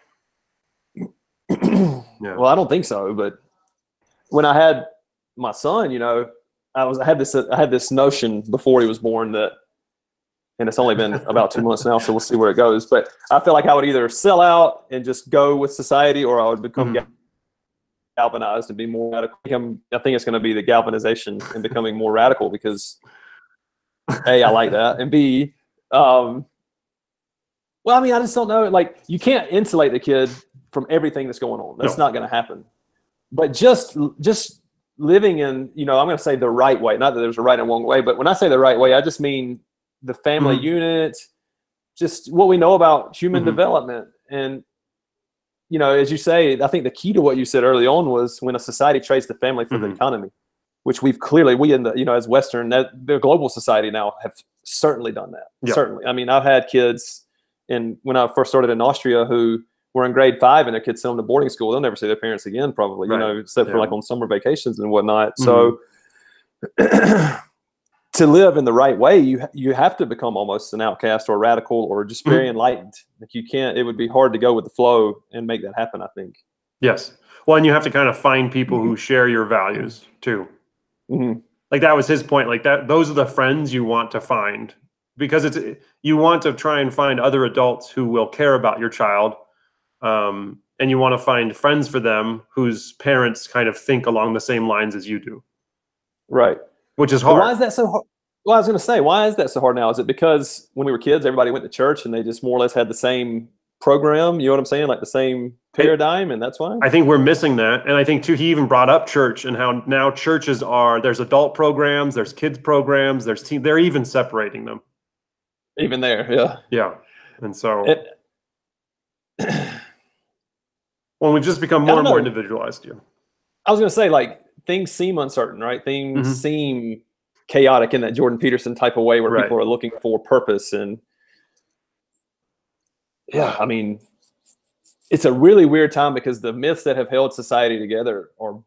Well, I don't think so. But when I had my son, you know, I had this notion before he was born that, and it's only been about 2 months now, so we'll see where it goes. But I feel like I would either sell out and just go with society, or I would become galvanized and be more radical. I think it's going to be the galvanization and becoming more radical, because A, I like that, and B, well, I mean, I just don't know. Like, you can't insulate the kid from everything that's going on. That's not going to happen. But just living in, you know, I'm going to say the right way. Not that there's a right and wrong way, but when I say the right way, I just mean the family unit, just what we know about human development. And, you know, as you say, I think the key to what you said early on was when a society trades the family for the economy, which we in the, you know, as Western, the global society now have certainly done that. Yep. Certainly. I mean, I've had kids, and when I first started in Austria, who were in grade 5 and their kids sent them to boarding school, they'll never see their parents again, probably, you know, except for like on summer vacations and whatnot. So to live in the right way, you have to become almost an outcast or radical or just very enlightened. Like you can't, it would be hard to go with the flow and make that happen, I think. Yes. Well, and you have to kind of find people who share your values too. Like that was his point. Like that, those are the friends you want to find, because you want to try and find other adults who will care about your child. And you want to find friends for them whose parents kind of think along the same lines as you do. Right. Which is hard. But why is that so hard? Well, I was going to say, why is that so hard now? Is it because when we were kids, everybody went to church and they just more or less had the same program? You know what I'm saying? Like the same paradigm, and that's why? I think we're missing that. And I think, too, he even brought up church and how now churches there's adult programs, there's kids programs, there's they're even separating them. Even there, yeah. Yeah. And so... Well, we've just become more and more individualized. I was going to say, like, things seem uncertain, right? Things seem chaotic in that Jordan Peterson type of way where people are looking for purpose. And yeah, I mean, it's a really weird time because the myths that have held society together are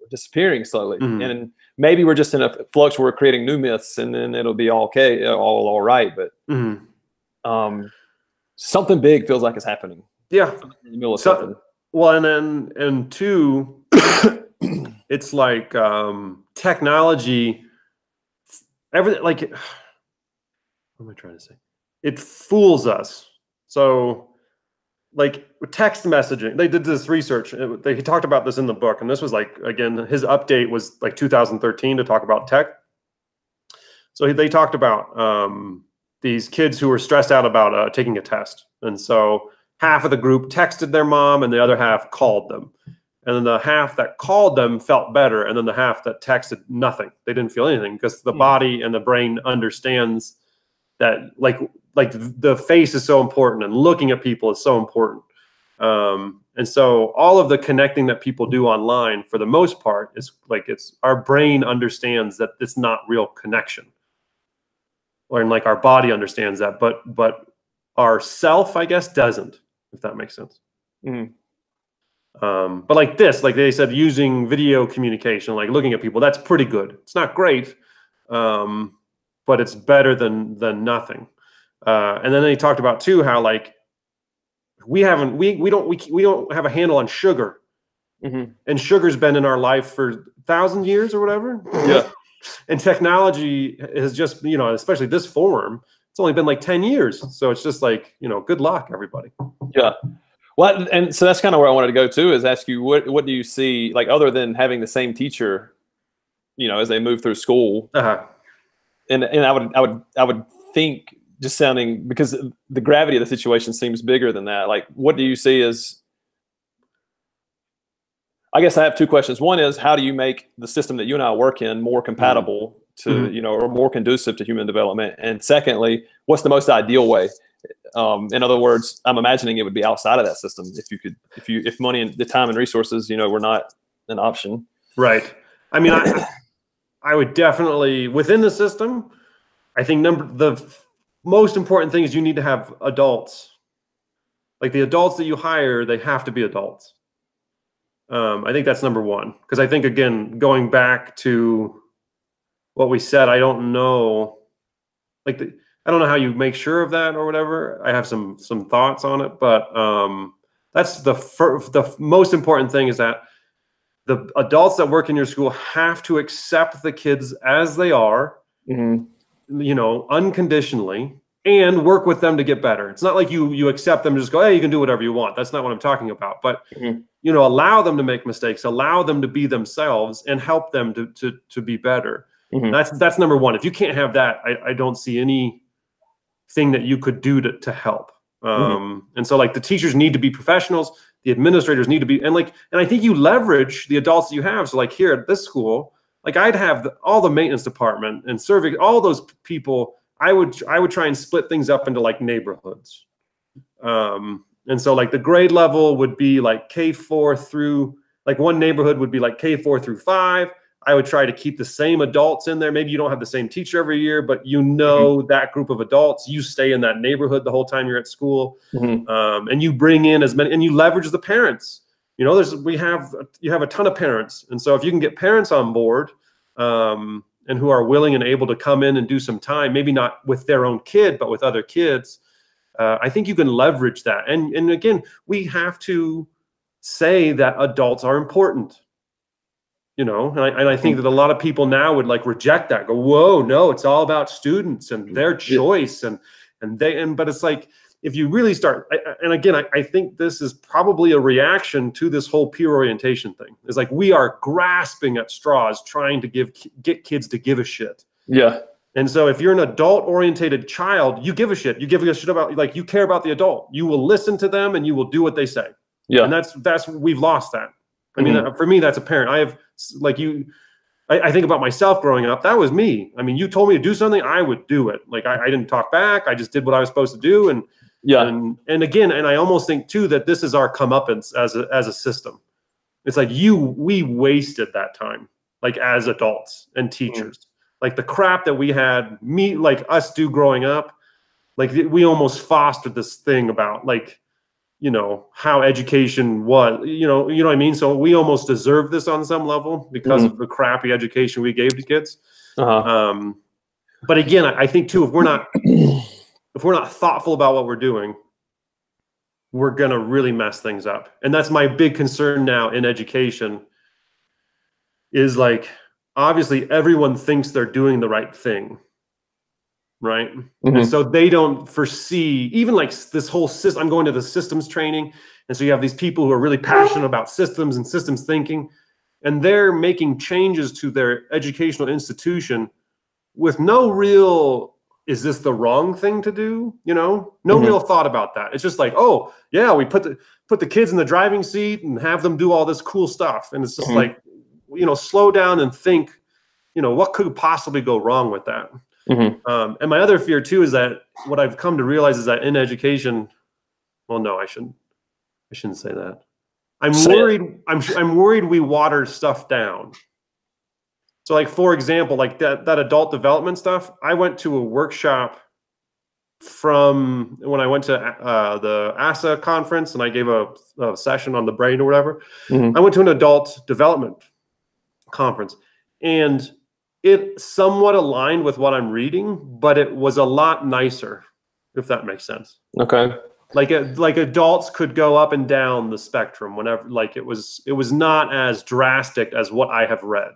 disappearing slowly. And maybe we're just in a flux where we're creating new myths, and then it'll be all okay, all right. But something big feels like it's happening. Yeah. In the middle of something. Well, and two, it's like technology, everything, like, what am I trying to say? It fools us. So like text messaging. They did this research. He talked about this in the book, and this was like, again, his update was like 2013 to talk about tech. So they talked about these kids who were stressed out about taking a test, and so half of the group texted their mom, and the other half called them. And then the half that called them felt better, and then the half that texted, nothing. They didn't feel anything, because the body and the brain understands that like the face is so important, and looking at people is so important. And so all of the connecting that people do online, for the most part, is like, it's our brain understands that it's not real connection, or and like our body understands that, but our self, I guess, doesn't, if that makes sense. Mm-hmm. But like this, like they said, using video communication, like looking at people, that's pretty good. It's not great, but it's better than nothing. And then they talked about too how like we don't have a handle on sugar, and sugar's been in our life for 1,000 years or whatever. Yeah. And technology has just, you know, especially this form, it's only been like 10 years. So it's just like, you know, good luck, everybody. Yeah. Well, and so that's kind of where I wanted to go too, is ask you, what do you see, like, other than having the same teacher, you know, as they move through school? And I would think, just sounding, because the gravity of the situation seems bigger than that. Like, what do you see as, I guess I have two questions. One is, how do you make the system that you and I work in more compatible to, you know, or more conducive to human development? And secondly, what's the most ideal way? In other words, I'm imagining it would be outside of that system if money and the time and resources, you know, were not an option. Right. I mean, I would definitely, within the system, I think the most important thing is you need to have adults. Like the adults that you hire, they have to be adults. I think that's number one. Because I think, again, going back to what we said, I don't know, like I don't know how you make sure of that or whatever. I have some thoughts on it, but that's the most important thing, is that the adults that work in your school have to accept the kids as they are, you know, unconditionally, and work with them to get better. It's not like you accept them and just go, hey, you can do whatever you want. That's not what I'm talking about. But you know, allow them to make mistakes, allow them to be themselves, and help them to be better. That's number one. If you can't have that, I don't see any thing that you could do to help. And so like the teachers need to be professionals, the administrators need to be, and I think you leverage the adults that you have. So like here at this school, like I'd have all the maintenance department and serving, all those people, I would try and split things up into like neighborhoods. And so like the grade level would be like K4 through, like one neighborhood would be like K4 through 5. I would try to keep the same adults in there. Maybe you don't have the same teacher every year, but you know that group of adults, you stay in that neighborhood the whole time you're at school. And you bring in as many, and you leverage the parents. You know, you have a ton of parents. And so if you can get parents on board, and who are willing and able to come in and do some time, maybe not with their own kid, but with other kids, I think you can leverage that. And again, we have to say that adults are important. You know, and I think that a lot of people now would like reject that, go, whoa, no, it's all about students and their choice. But it's like, if you really start, and again, I think this is probably a reaction to this whole peer orientation thing. It's like, we are grasping at straws, trying to get kids to give a shit. Yeah. And so if you're an adult orientated child, you give a shit. You give a shit about, like, you care about the adult. You will listen to them and you will do what they say. Yeah. And that's we've lost that. I mean, for me, that's apparent. I have, like, I think about myself growing up. That was me. I mean, you told me to do something, I would do it. Like, I didn't talk back. I just did what I was supposed to do. And and again, and I almost think too that this is our comeuppance as a system. It's like we wasted that time, like as adults and teachers. Like the crap that we had, like us do growing up, like we almost fostered this thing about, like, you know, how education was, you know what I mean? So we almost deserve this on some level because of the crappy education we gave to kids. But again, I think too, if we're not thoughtful about what we're doing, we're going to really mess things up. And that's my big concern now in education, is like, obviously everyone thinks they're doing the right thing, right? And so they don't foresee, even like this whole system. I'm going to the systems training, and so you have these people who are really passionate about systems and systems thinking, and they're making changes to their educational institution with no real, is this the wrong thing to do? You know, no real thought about that. It's just like, oh yeah, we put the kids in the driving seat and have them do all this cool stuff. And it's just like, you know, slow down and think, you know, what could possibly go wrong with that? And my other fear too is that what I've come to realize is that in education, well, no, I shouldn't say that. I'm worried we water stuff down. So like, for example, like that adult development stuff, I went to a workshop from when I went to the ASA conference, and I gave a session on the brain or whatever. I went to an adult development conference, and it somewhat aligned with what I'm reading, but it was a lot nicer, if that makes sense. Okay. Like adults could go up and down the spectrum whenever, like it was not as drastic as what I have read.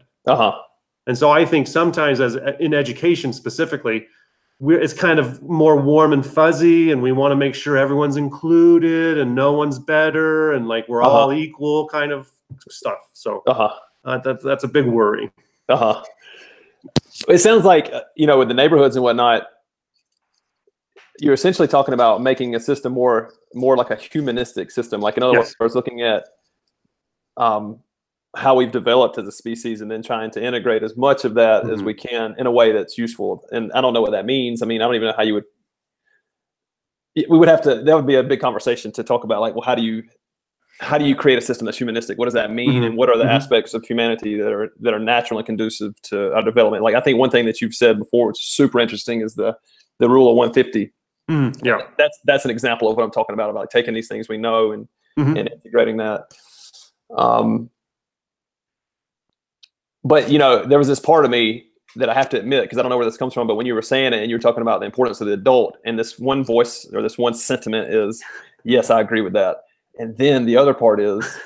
And so I think sometimes, as in education specifically, it's kind of more warm and fuzzy, and we want to make sure everyone's included and no one's better, and like we're all equal kind of stuff. So that's a big worry. It sounds like, you know, with the neighborhoods and whatnot, you're essentially talking about making a system more like a humanistic system. Like, in other words, looking at how we've developed as a species, and then trying to integrate as much of that as we can in a way that's useful. And I don't know what that means. I mean, I don't even know how you would. We would have to. That would be a big conversation to talk about. Like, well, how do you create a system that's humanistic? What does that mean? And what are the aspects of humanity that are naturally conducive to our development? Like, I think one thing that you've said before, which is super interesting, is the rule of 150. Yeah, that's an example of what I'm talking about like taking these things we know and integrating that. But, you know, there was this part of me that I have to admit, because I don't know where this comes from, but when you were saying it and you were talking about the importance of the adult, and this one voice or this one sentiment is, yes, I agree with that. And then the other part is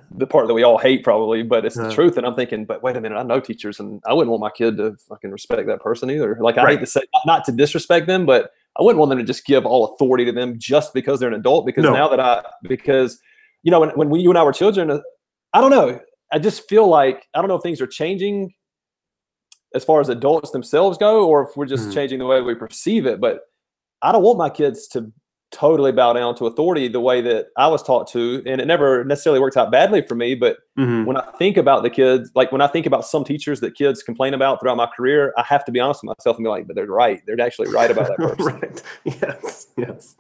the part that we all hate probably, but it's the truth. And I'm thinking, but wait a minute, I know teachers, and I wouldn't want my kid to fucking respect that person either. Like, I hate to say, not to disrespect them, but I wouldn't want them to just give all authority to them just because they're an adult. Because because, you know, when you and I were children, I don't know. I just feel like, I don't know if things are changing as far as adults themselves go, or if we're just changing the way we perceive it. But I don't want my kids to totally bow down to authority the way that I was taught to. And it never necessarily worked out badly for me. But when I think about the kids, like when I think about some teachers that kids complain about throughout my career, I have to be honest with myself and be like, but they're right. They're actually right about that person. Right. Yes. Yes.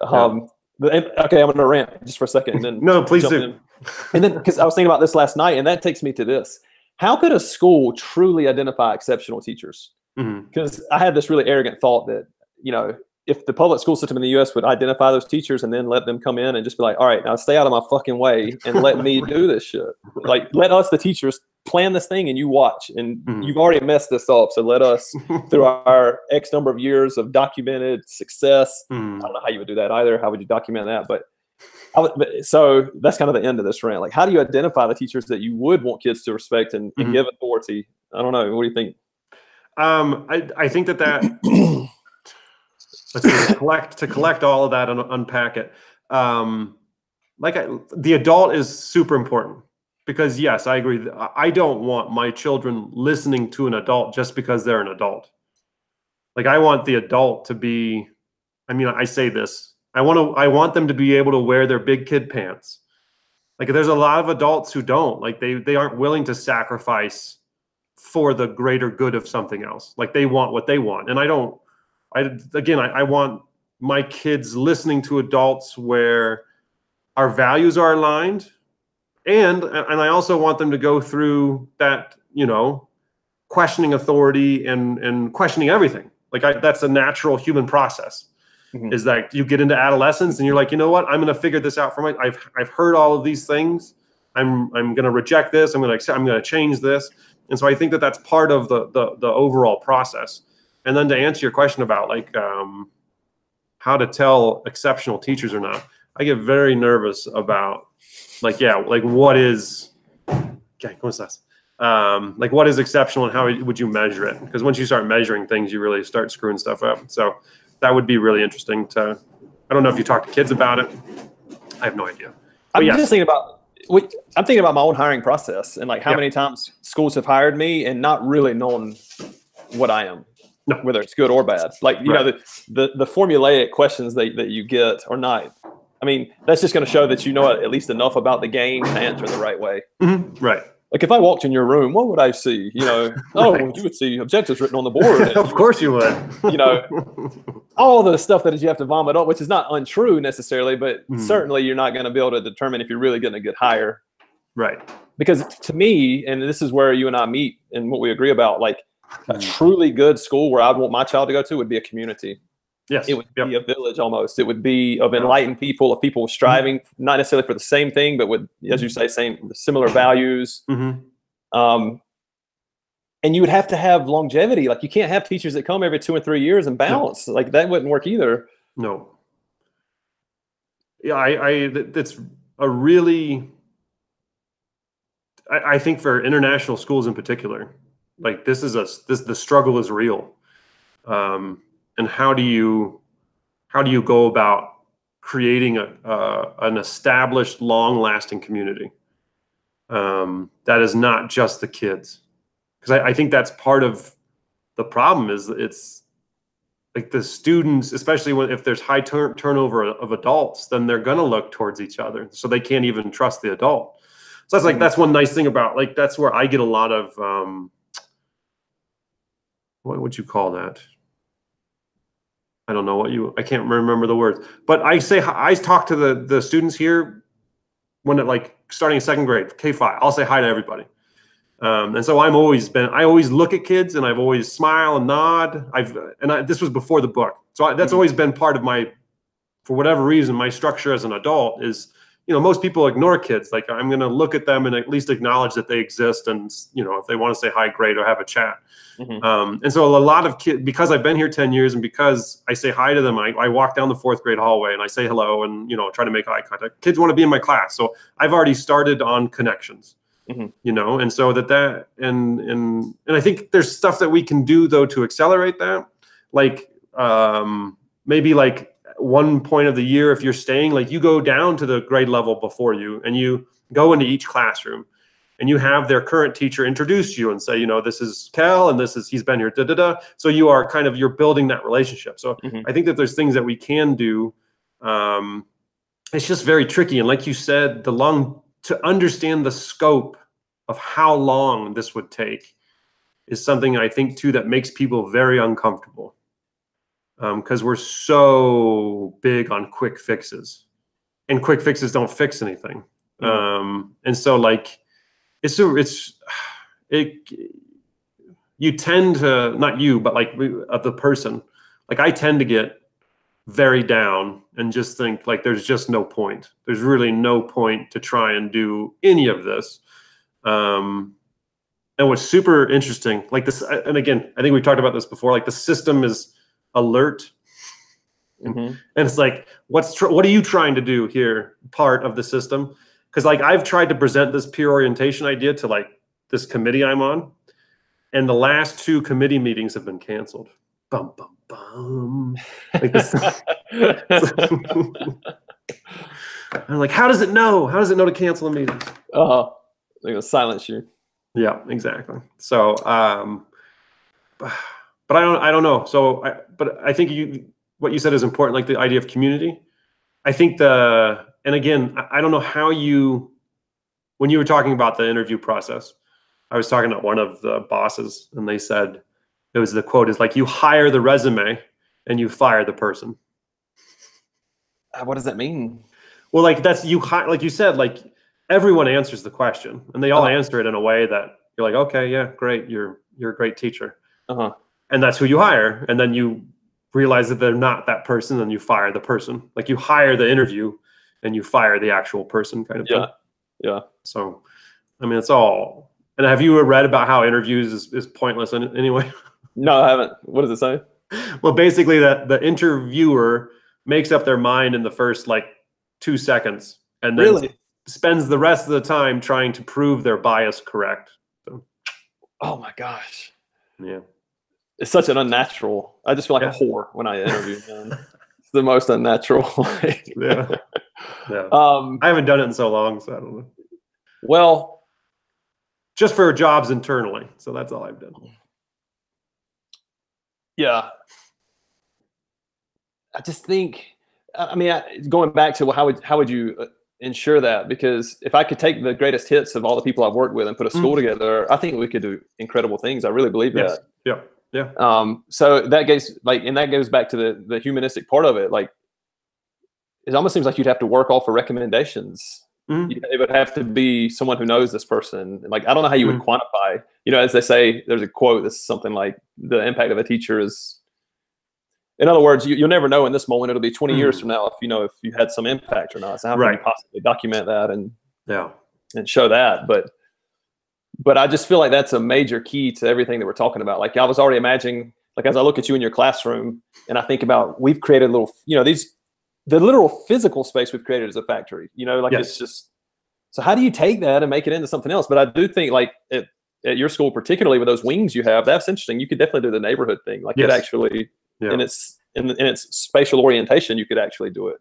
Okay, I'm going to rant just for a second. And then no, please do. And then, because I was thinking about this last night, and that takes me to this. How could a school truly identify exceptional teachers? Because I had this really arrogant thought that, you know, if the public school system in the U.S. would identify those teachers and then let them come in and just be like, all right, now stay out of my fucking way and let me do this shit. Like, let us, the teachers, plan this thing and you watch. And you've already messed this up. So let us, through our X number of years of documented success, I don't know how you would do that either. How would you document that? But so that's kind of the end of this rant. Like, how do you identify the teachers that you would want kids to respect and give authority? I don't know. What do you think? I think that let's see, to collect all of that and unpack it. The adult is super important, because yes, I agree. I don't want my children listening to an adult just because they're an adult. Like, I want the adult to be, I mean, I say this, I want them to be able to wear their big kid pants. Like, there's a lot of adults who don't, like, they aren't willing to sacrifice for the greater good of something else. Like, they want what they want. And I want my kids listening to adults where our values are aligned. And I also want them to go through that, you know, questioning authority and questioning everything. Like, that's a natural human process. Is that you get into adolescence and you're like, you know what, I'm going to figure this out for my, I've heard all of these things. I'm going to reject this. I'm going to change this. And so I think that that's part of the overall process. And then to answer your question about like how to tell exceptional teachers or not, I get very nervous about like, what is, okay, ¿cómo estás? Like what is exceptional and how would you measure it? Because once you start measuring things, you really start screwing stuff up. So that would be really interesting to, I don't know if you talk to kids about it. I have no idea. But I'm just thinking about, I'm thinking about my own hiring process and like how many times schools have hired me and not really knowing what I am, whether it's good or bad. Like, you know, the formulaic questions that you get are not, I mean, that's just going to show that you know at least enough about the game to answer the right way. Right. Like if I walked in your room, what would I see? You know, you would see objectives written on the board. Of course you would. You know, all the stuff that you have to vomit up, which is not untrue necessarily, but certainly you're not going to be able to determine if you're really going to get higher. Right. Because to me, and this is where you and I meet and what we agree about, like a truly good school where I'd want my child to go to would be a community. Yes. It would be a village almost. It would be of enlightened people, of people striving, not necessarily for the same thing, but with, as you say, similar values. And you would have to have longevity. Like you can't have teachers that come every 2 and 3 years and bounce. Like that wouldn't work either. No. Yeah, that's a really, I think for international schools in particular, like the struggle is real. And how do you go about creating an established, long-lasting community that is not just the kids? Because I think that's part of the problem. Is it's like the students, especially if there's high turnover of adults, then they're going to look towards each other, so they can't even trust the adult. So that's like that's one nice thing about, like, that's where I get a lot of what would you call that? I don't know I can't remember the words, but I talk to the students here when like starting in 2nd grade, K5, I'll say hi to everybody. And so I always look at kids and I've always smile and nod. This was before the book. So that's always been part of for whatever reason, my structure as an adult is, you know, most people ignore kids. Like I'm going to look at them and at least acknowledge that they exist. And, you know, if they want to say hi, great, or have a chat. And so a lot of kids, because I've been here 10 years and because I say hi to them, I walk down the 4th grade hallway and I say hello and, you know, try to make eye contact. Kids want to be in my class. So I've already started on connections, you know, and so and I think there's stuff that we can do though to accelerate that. Like maybe like one point of the year, if you're staying, like you go down to the grade level before you and you go into each classroom and you have their current teacher introduce you and say, you know, this is Cal and he's been here, So you are you're building that relationship. So I think that there's things that we can do. It's just very tricky. And like you said, to understand the scope of how long this would take is something I think too that makes people very uncomfortable. Because we're so big on quick fixes, and quick fixes don't fix anything. And so like, you tend to, not you, but like the person, like I tend to get very down and just think like, there's just no point. There's really no point to try and do any of this. And what's super interesting, like this, and again, I think we've talked about this before, like the system is alert. And it's like, what are you trying to do here? Part of the system. Because like I've tried to present this peer orientation idea to like this committee I'm on, and the last 2 committee meetings have been canceled. Bum, bum, bum. Like this. I'm like, how does it know? How does it know to cancel a meeting? They're gonna silence you. Yeah, exactly. So, but I don't know. So, but I think what you said is important, like the idea of community. I think and again, I don't know how when you were talking about the interview process, I was talking to one of the bosses and they said, the quote is like, you hire the resume and you fire the person. What does that mean? Well, like like you said, like everyone answers the question and they all answer it in a way that you're like, okay, yeah, great. You're a great teacher. And that's who you hire. And then you realize that they're not that person and you fire the person. Like you hire the interview and you fire the actual person kind of thing. Yeah. So, I mean, it's all. And have you read about how interviews is pointless in anyway? No, I haven't. What does it say? Well, basically that the interviewer makes up their mind in the first like 2 seconds and then spends the rest of the time trying to prove their bias correct. So. Oh my gosh. Yeah. It's such an unnatural. I just feel like a whore when I interview, man. It's the most unnatural. Yeah. Yeah. I haven't done it in so long, so I don't know. Well, just for jobs internally. So that's all I've done. Yeah. I just think, I mean, going back to how would you ensure that? Because if I could take the greatest hits of all the people I've worked with and put a school together, I think we could do incredible things. I really believe that. Yeah. Yeah. So that goes back to the humanistic part of it. Like, it almost seems like you'd have to work off of recommendations. It would have to be someone who knows this person. Like, I don't know how you would quantify, as they say, there's a quote that's something like, the impact of a teacher is, in other words, you'll never know in this moment. It'll be 20 years from now if you had some impact or not. So how can you possibly document that and show that? But I just feel like that's a major key to everything that we're talking about. Like, I was already imagining, like, as I look at you in your classroom and I think about, we've created little, the literal physical space we've created as a factory, it's just, so how do you take that and make it into something else? But I do think, like, at your school, particularly with those wings you have, that's interesting. You could definitely do the neighborhood thing. Like, it actually, in its spatial orientation, you could actually do it.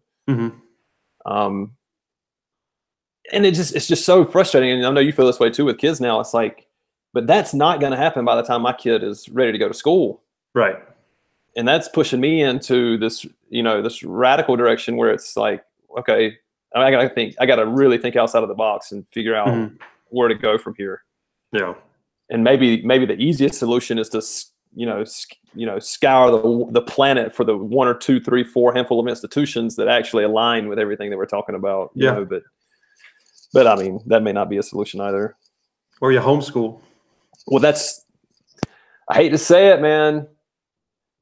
And it's just so frustrating. And I know you feel this way too with kids now. It's like, but that's not going to happen by the time my kid is ready to go to school. Right. And that's pushing me into this, this radical direction where it's like, okay, I got to really think outside of the box and figure out where to go from here. Yeah. And maybe the easiest solution is to, scour the planet for the 1 or 2, 3, 4 handful of institutions that actually align with everything that we're talking about. But I mean, that may not be a solution either. Or you homeschool. Well, I hate to say it, man,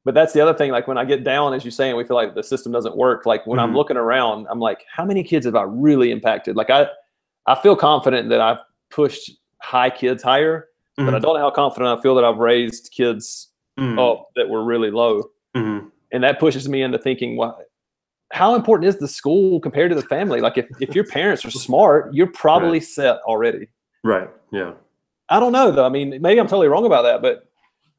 but that's the other thing. Like, when I get down, as you say, and we feel like the system doesn't work, like, when I'm looking around, I'm like, how many kids have I really impacted? Like, I feel confident that I've pushed high kids higher, but I don't know how confident I feel that I've raised kids up that were really low. And that pushes me into thinking, well, how important is the school compared to the family? Like, if your parents are smart, you're probably set already. Right. Yeah. I don't know, though. I mean, maybe I'm totally wrong about that, but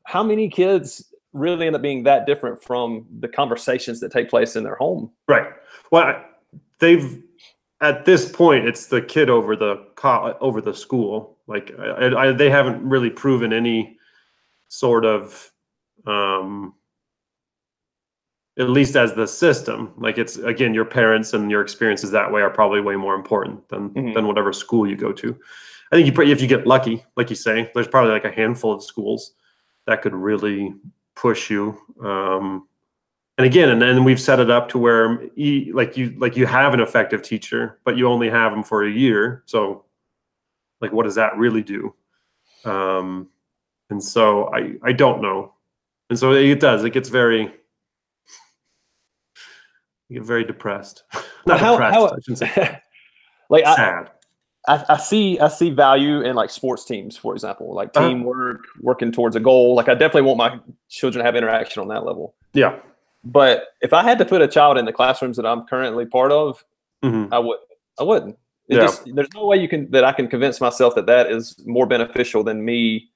how many kids really end up being that different from the conversations that take place in their home? Right. Well, at this point, it's the kid over the school. Like, they haven't really proven any sort of, at least as the system, like, it's, again, your parents and your experiences that way are probably way more important than whatever school you go to. I think if you get lucky, like you say, there's probably like a handful of schools that could really push you. And then we've set it up to where you have an effective teacher, but you only have them for a year. So, like, what does that really do? And so I don't know. And so it gets very depressed. Not depressed, I shouldn't say. Like, sad. I see value in, like, sports teams, for example, like teamwork, working towards a goal. Like, I definitely want my children to have interaction on that level. Yeah. But if I had to put a child in the classrooms that I'm currently part of, I wouldn't. There's no way I can convince myself that is more beneficial than me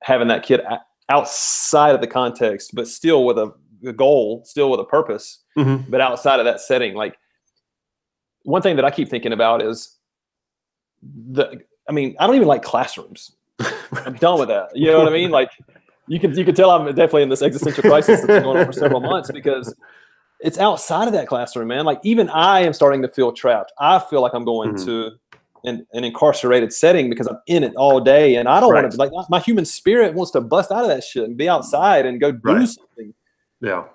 having that kid outside of the context, but still with a goal, still with a purpose, but outside of that setting. Like, one thing that I keep thinking about is I don't even like classrooms. I'm done with that. You know what I mean? Like, you can tell I'm definitely in this existential crisis that's been going on for several months, because it's outside of that classroom, man. Like, even I am starting to feel trapped. I feel like I'm going to an incarcerated setting because I'm in it all day, and I don't want to, like, my human spirit wants to bust out of that shit and be outside and go do something. Yeah.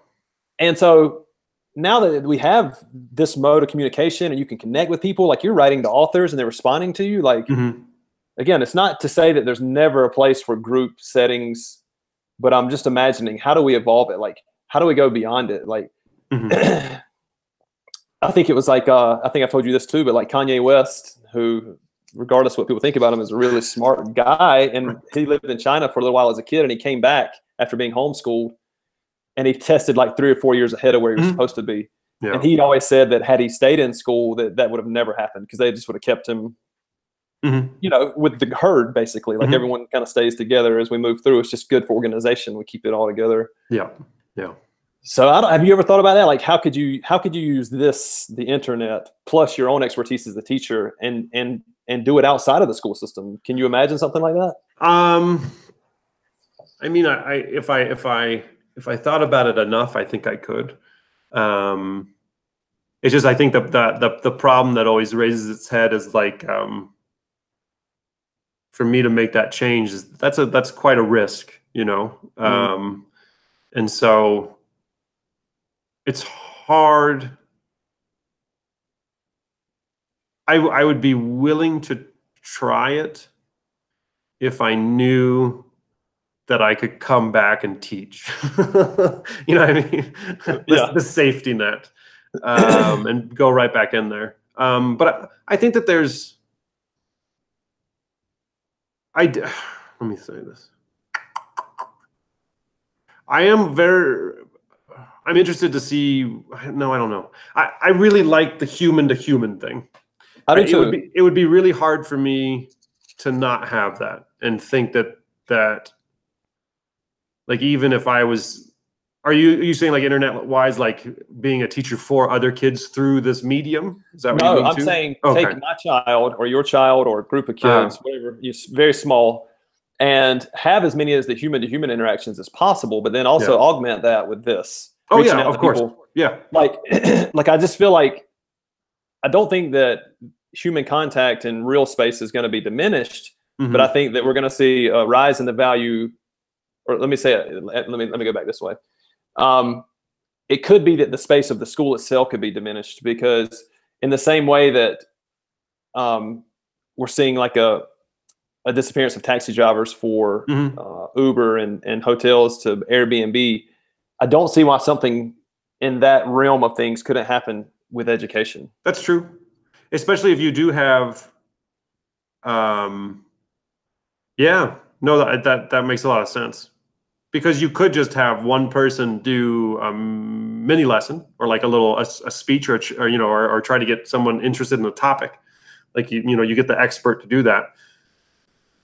And so now that we have this mode of communication and you can connect with people, like, you're writing to authors and they're responding to you, like, again, it's not to say that there's never a place for group settings, but I'm just imagining, how do we evolve it? Like, how do we go beyond it? Like, I think it was like, I think I've told you this too, but like Kanye West, who, regardless of what people think about him, is a really smart guy. And he lived in China for a little while as a kid, and he came back after being homeschooled, and he tested like 3 or 4 years ahead of where he was supposed to be. Yeah. And he'd always said that had he stayed in school, that would have never happened, because they just would have kept him you know, with the herd, basically. Like everyone kind of stays together as we move through. It's just good for organization. We keep it all together. Yeah. Yeah. So have you ever thought about that? Like, how could you use the internet plus your own expertise as a teacher and do it outside of the school system? Can you imagine something like that? I mean, if I thought about it enough, I think I could. It's just, I think the problem that always raises its head is like, for me to make that change, that's quite a risk, you know? And so it's hard. I would be willing to try it if I knew that I could come back and teach. You know what I mean? The safety net, and go right back in there. But I think that there's, let me say this. I'm interested to see, no, I don't know. I really like the human to human thing. I do too. It would be really hard for me to not have that and think that like, even if I was, are you saying like internet wise, like being a teacher for other kids through this medium? Is that what you mean? No, I'm saying take my child or your child or a group of kids, whatever, very small, and have as many as the human to human interactions as possible, but then also augment that with this. Oh yeah, of course. Yeah. Like, like I just feel like I don't think that human contact in real space is going to be diminished, but I think that we're going to see a rise in the value. Or let me say it. Let me go back this way. It could be that the space of the school itself could be diminished, because in the same way that we're seeing like a disappearance of taxi drivers for Uber and hotels to Airbnb, I don't see why something in that realm of things couldn't happen with education. That's true, especially if you do have, yeah, no, that makes a lot of sense. Because you could just have one person do a mini lesson or like a speech or you know, or try to get someone interested in a topic. Like you know, you get the expert to do that,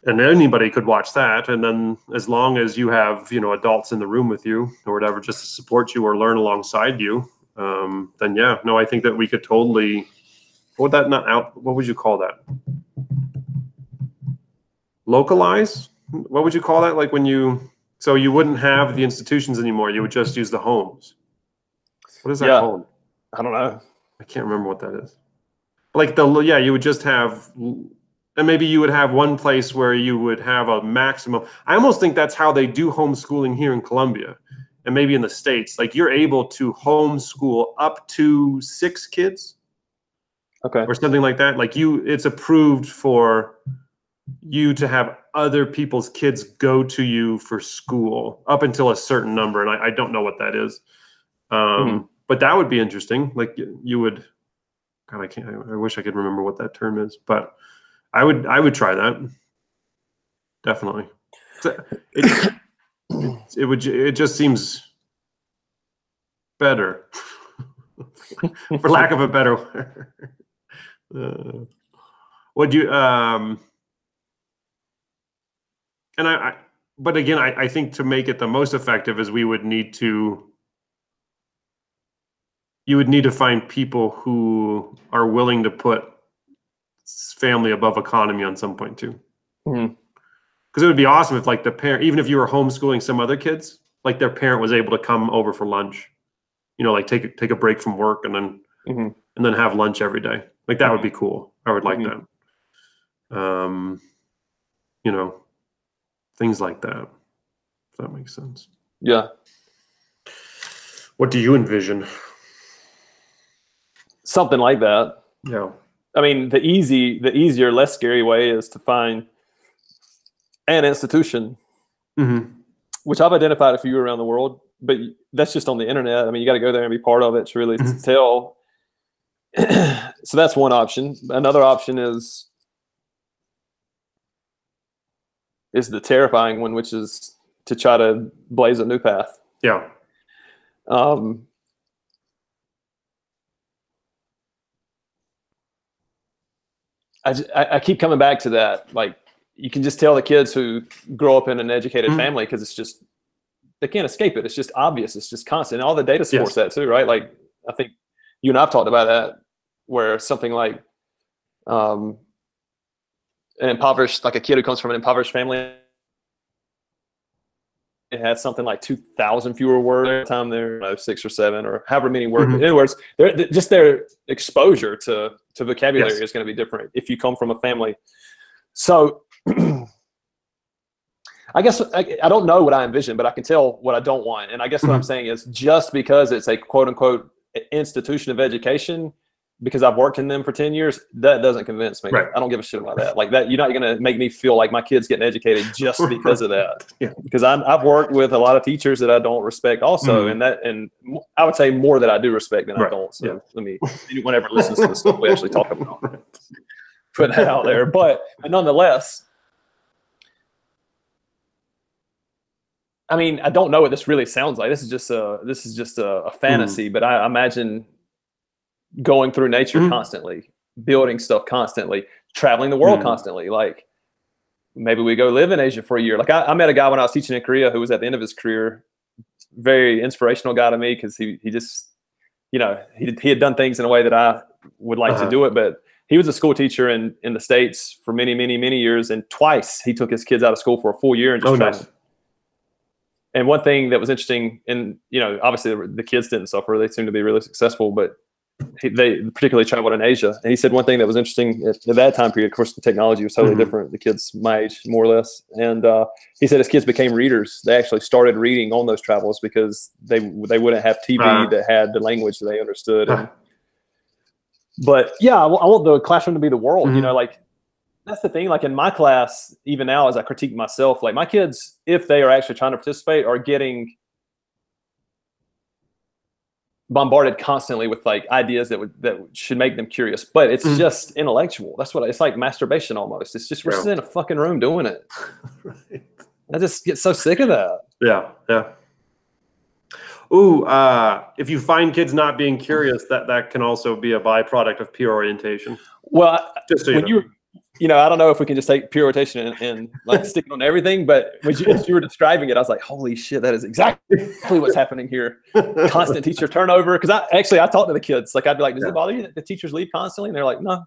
and anybody could watch that. And then as long as you have, you know, adults in the room with you or whatever, just to support you or learn alongside you, then yeah, no, I think that we could totally. What would you call that? Localize? What would you call that? Like when you. So you wouldn't have the institutions anymore. You would just use the homes. What is that called? I don't know. I can't remember what that is. Like you would just have, and maybe you would have one place where you would have a maximum. I almost think that's how they do homeschooling here in Columbia, and maybe in the States. Like you're able to homeschool up to 6 kids. Okay. Or something like that. Like it's approved for you to have other people's kids go to you for school up until a certain number, and I don't know what that is, but that would be interesting. Like you would, God, I wish I could remember what that term is, but I would try that, definitely. It just seems better, for lack of a better word. Would you and but again, I think to make it the most effective is you would need to find people who are willing to put family above economy on some point too. Because it would be awesome if like the parent, even if you were homeschooling some other kids, like their parent was able to come over for lunch, you know, like take a break from work and then have lunch every day. Like that would be cool. I would like that. You know, things like that, if that makes sense. Yeah. What do you envision? Something like that. Yeah. I mean, the easier, less scary way is to find an institution, which I've identified a few around the world, but that's just on the internet. I mean, you got to go there and be part of it to really tell. So that's one option. Another option is the terrifying one, which is to try to blaze a new path. Yeah. I keep coming back to that. Like, you can just tell the kids who grow up in an educated family, because it's just, they can't escape it. It's just obvious. It's just constant. And all the data supports that too, right? Like, I think you and I've talked about that, where something like an impoverished, like a kid who comes from an impoverished family, it has something like 2,000 fewer words every time they're 6 or 7 or however many words. In other words, just their exposure to vocabulary is going to be different if you come from a family. So I guess I don't know what I envision, but I can tell what I don't want. And I guess what I'm saying is, just because it's a quote unquote institution of education, because I've worked in them for 10 years, that doesn't convince me. Right. I don't give a shit about that. Like that, you're not going to make me feel like my kid's getting educated just because of that. Because I've worked with a lot of teachers that I don't respect also. And I would say more that I do respect than I don't. So let me, anyone ever listens to the stuff we actually talk about, put that out there. But nonetheless, I mean, I don't know what this really sounds like. This is just a fantasy, but I imagine going through nature constantly, building stuff constantly, traveling the world constantly. Like, maybe we go live in Asia for a year. Like, I met a guy when I was teaching in Korea who was at the end of his career, very inspirational guy to me, because he just, he had done things in a way that I would like to do it. But he was a school teacher in the States for many, many, many years. And twice he took his kids out of school for a full year and just traveled. Nice. And one thing that was interesting, and obviously the kids didn't suffer; they seemed to be really successful. But they particularly traveled in Asia, and he said one thing that was interesting at that time period. Of course, the technology was totally different. The kids my age, more or less, and he said his kids became readers. They actually started reading on those travels because they wouldn't have TV that had the language that they understood. But yeah, I want the classroom to be the world. Like. That's the thing. Like, in my class, even now, as I critique myself, like, my kids, if they are actually trying to participate, are getting bombarded constantly with like ideas that should make them curious. But it's just intellectual. That's what it's like, masturbation almost. It's just, we're sitting in a fucking room doing it. Right. I just get so sick of that. Yeah, yeah. Ooh, if you find kids not being curious, that can also be a byproduct of peer orientation. Well, just so when I don't know if we can just take pure rotation and like stick it on everything, but as you were describing it, I was like, holy shit, that is exactly what's happening here. Constant teacher turnover. Because I talked to the kids. Like, I'd be like, does it bother you that the teachers leave constantly? And they're like, no.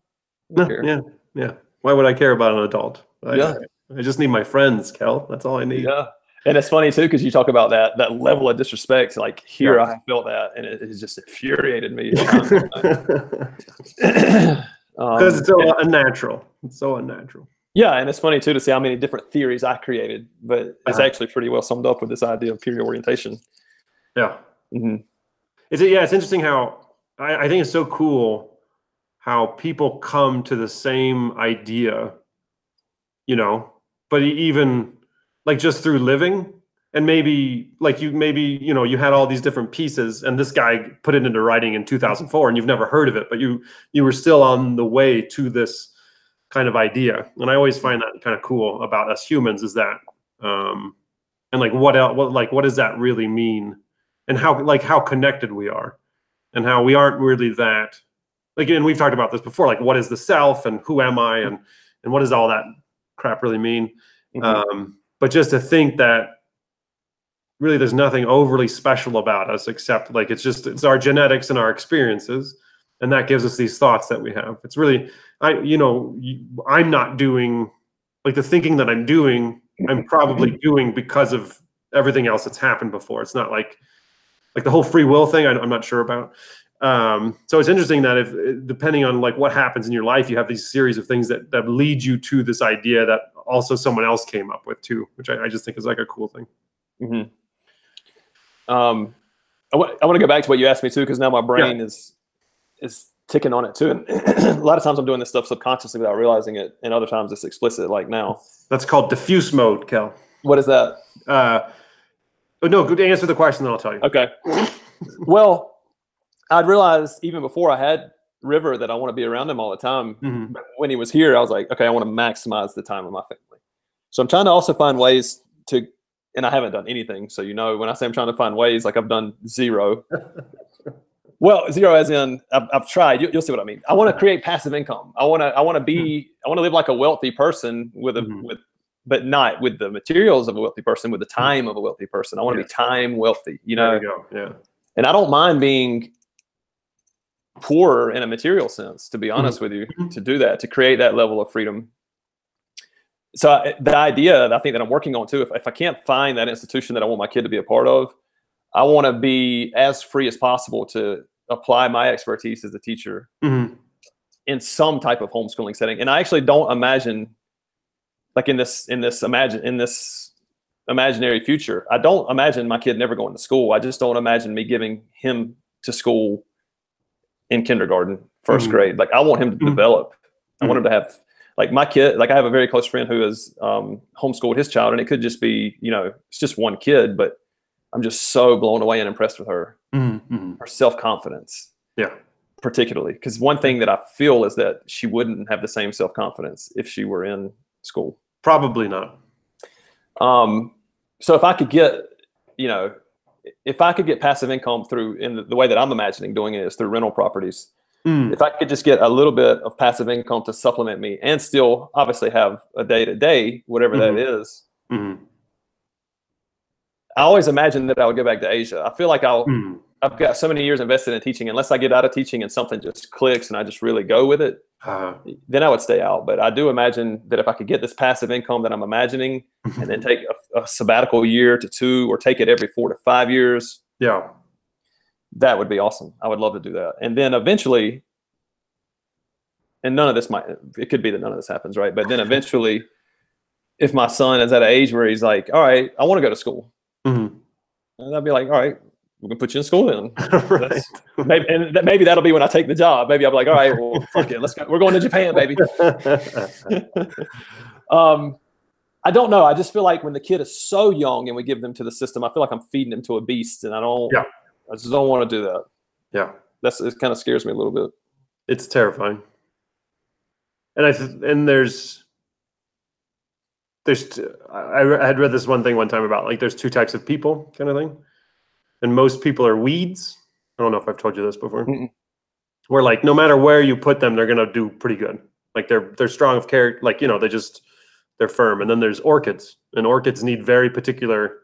Yeah. Why would I care about an adult? I just need my friends, Kel. That's all I need. Yeah. And it's funny too, because you talk about that level of disrespect. Like, here, I felt that, and it just infuriated me. Because it's so unnatural. It's so unnatural. Yeah, and it's funny too to see how many different theories I created, but it's actually pretty well summed up with this idea of peer orientation. Yeah. It's interesting how I think it's so cool how people come to the same idea, but even like just through living. And maybe you had all these different pieces, and this guy put it into writing in 2004, and you've never heard of it, but you were still on the way to this kind of idea. And I always find that kind of cool about us humans, is that, and like what does that really mean, and how connected we are, and how we aren't really that, like, and we've talked about this before, like, what is the self, and who am I, and what does all that crap really mean? But just to think that really there's nothing overly special about us, except like it's our genetics and our experiences, and that gives us these thoughts that we have. It's really, I'm not doing, like, the thinking that I'm doing, I'm probably doing because of everything else that's happened before. It's not like the whole free will thing, I'm not sure about. So it's interesting that if, depending on like what happens in your life, you have these series of things that lead you to this idea that also someone else came up with too, which I just think is like a cool thing. I want to go back to what you asked me too, because now my brain is ticking on it too. And a lot of times I'm doing this stuff subconsciously without realizing it, and other times it's explicit, like now. That's called diffuse mode, Kel. What is that? No, good, answer the question, then I'll tell you. Okay. Well, I'd realized even before I had River that I want to be around him all the time. But when he was here, I was like, okay, I want to maximize the time with my family. So I'm trying to also find ways to, and I haven't done anything. So, when I say I'm trying to find ways, like, I've done zero. Well, zero as in I've tried. You'll see what I mean. I want to create passive income. I want to live like a wealthy person but not with the materials of a wealthy person, with the time of a wealthy person. I want to be time wealthy, you know? There you go. Yeah. And I don't mind being poor in a material sense, to be honest with you, to do that, to create that level of freedom. So the idea that I think that I'm working on too, if I can't find that institution that I want my kid to be a part of, I want to be as free as possible to apply my expertise as a teacher in some type of homeschooling setting. And I actually don't imagine, like in this imaginary future, I don't imagine my kid never going to school. I just don't imagine me giving him to school in kindergarten, first grade. Like I want him to develop. I want him to have, like my kid, like I have a very close friend who has homeschooled his child, and it could just be, you know, it's just one kid, but I'm just so blown away and impressed with her, her self-confidence. Yeah. Particularly, because one thing that I feel is that she wouldn't have the same self-confidence if she were in school. Probably not. So if I could get, you know, if I could get passive income through, in the way that I'm imagining doing it is through rental properties. If I could just get a little bit of passive income to supplement me and still obviously have a day-to-day, whatever that is. I always imagined that I would go back to Asia. I feel like I've got so many years invested in teaching. Unless I get out of teaching and something just clicks and I just really go with it, then I would stay out. But I do imagine that if I could get this passive income that I'm imagining and then take a sabbatical year to 2, or take it every 4 to 5 years. Yeah. That would be awesome. I would love to do that. And then eventually, and it could be that none of this happens, right? But then eventually, if my son is at an age where he's like, all right, I want to go to school. And I'd be like, all right, we can put you in school then. Right. Maybe that'll be when I take the job. Maybe I'll be like, all right, well, fuck it, let's go. We're going to Japan, baby. I don't know. I just feel like when the kid is so young and we give them to the system, I feel like I'm feeding him to a beast, and I just don't want to do that. Yeah, it kind of scares me a little bit. It's terrifying. And I had read this one thing one time about, like, there's 2 types of people kind of thing. And most people are weeds. I don't know if I've told you this before. Where, like, no matter where you put them, they're going to do pretty good. Like they're strong of character, like, you know, they're firm. And then there's orchids, and orchids need very particular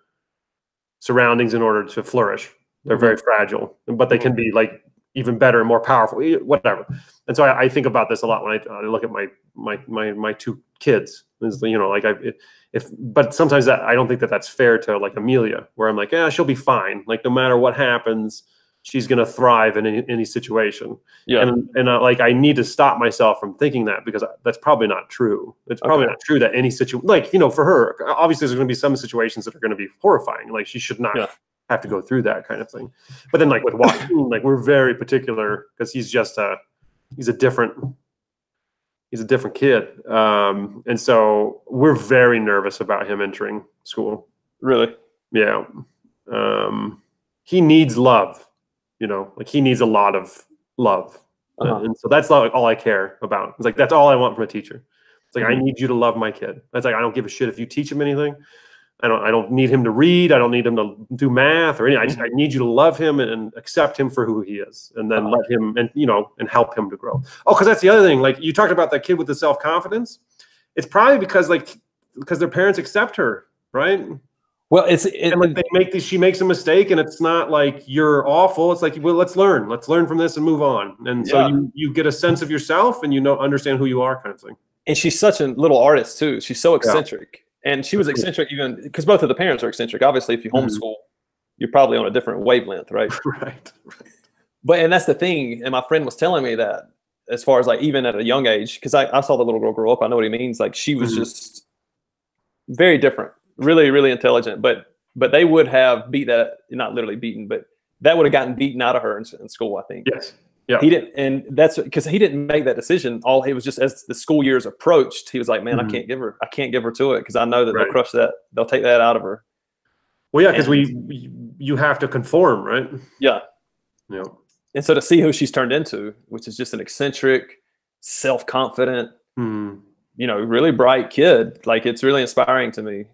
surroundings in order to flourish. They're very fragile, but they can be, like, even better and more powerful, whatever. And so I think about this a lot when I look at my 2 kids. Is, you know, like but sometimes I don't think that that's fair to, like, Amelia, where I'm like, she'll be fine. Like, no matter what happens, she's gonna thrive in any situation. Yeah. And like, I need to stop myself from thinking that, because that's probably not true. It's probably not true that any situation, like, you know, for her, obviously there's gonna be some situations that are gonna be horrifying. Like, she should not have to go through that kind of thing. But then, like, with Joaquin, like, we're very particular because he's just he's a different kid. And so we're very nervous about him entering school. Really? Yeah. He needs love, you know, like, he needs a lot of love. And so that's not all I care about. It's like, that's all I want from a teacher. It's like, I need you to love my kid. It's like, I don't give a shit if you teach him anything. I don't need him to read. I don't need him to do math or anything. I need you to love him and accept him for who he is, and then let him, and, you know, and help him to grow. Oh, because that's the other thing. Like, you talked about that kid with the self-confidence. It's probably because their parents accept her, right? Well, and, like, she makes a mistake, and it's not like you're awful. It's like, well, let's learn from this and move on. And so you get a sense of yourself, and you understand who you are, kind of thing. And she's such a little artist too. She's so eccentric. And she was eccentric even because both of the parents are eccentric. Obviously, if you homeschool, you're probably on a different wavelength, right? Right. And that's the thing. And my friend was telling me that, as far as, like, even at a young age, because I saw the little girl grow up. I know what he means. Like, she was just very different, really, really intelligent. But they would have beat that, not literally beaten, but that would have gotten beaten out of her in school, I think. Yes. Yeah. He didn't, and that's because he didn't make that decision. He was just, as the school years approached, he was like, man, I can't give her to it, because I know that they'll crush that. They'll take that out of her. Well, yeah, because you have to conform, right? Yeah. Yeah. And so to see who she's turned into, which is just an eccentric, self-confident, you know, really bright kid, like, it's really inspiring to me.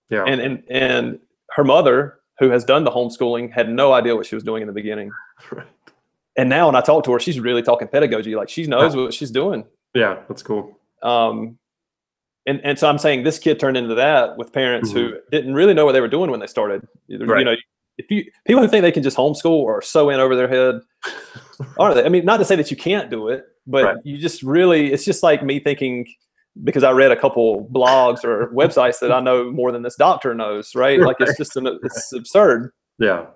Yeah. And her mother, who has done the homeschooling, had no idea what she was doing in the beginning. Right. And now when I talk to her, she's really talking pedagogy. Like she knows what she's doing. Yeah, that's cool. And so I'm saying this kid turned into that with parents who didn't really know what they were doing when they started. Right. You know, people who think they can just homeschool are so in over their head. Are they? I mean, not to say that you can't do it, but you just really, it's just like me thinking, because I read a couple blogs or websites that I know more than this doctor knows, right? Like it's just, it's absurd. Yeah.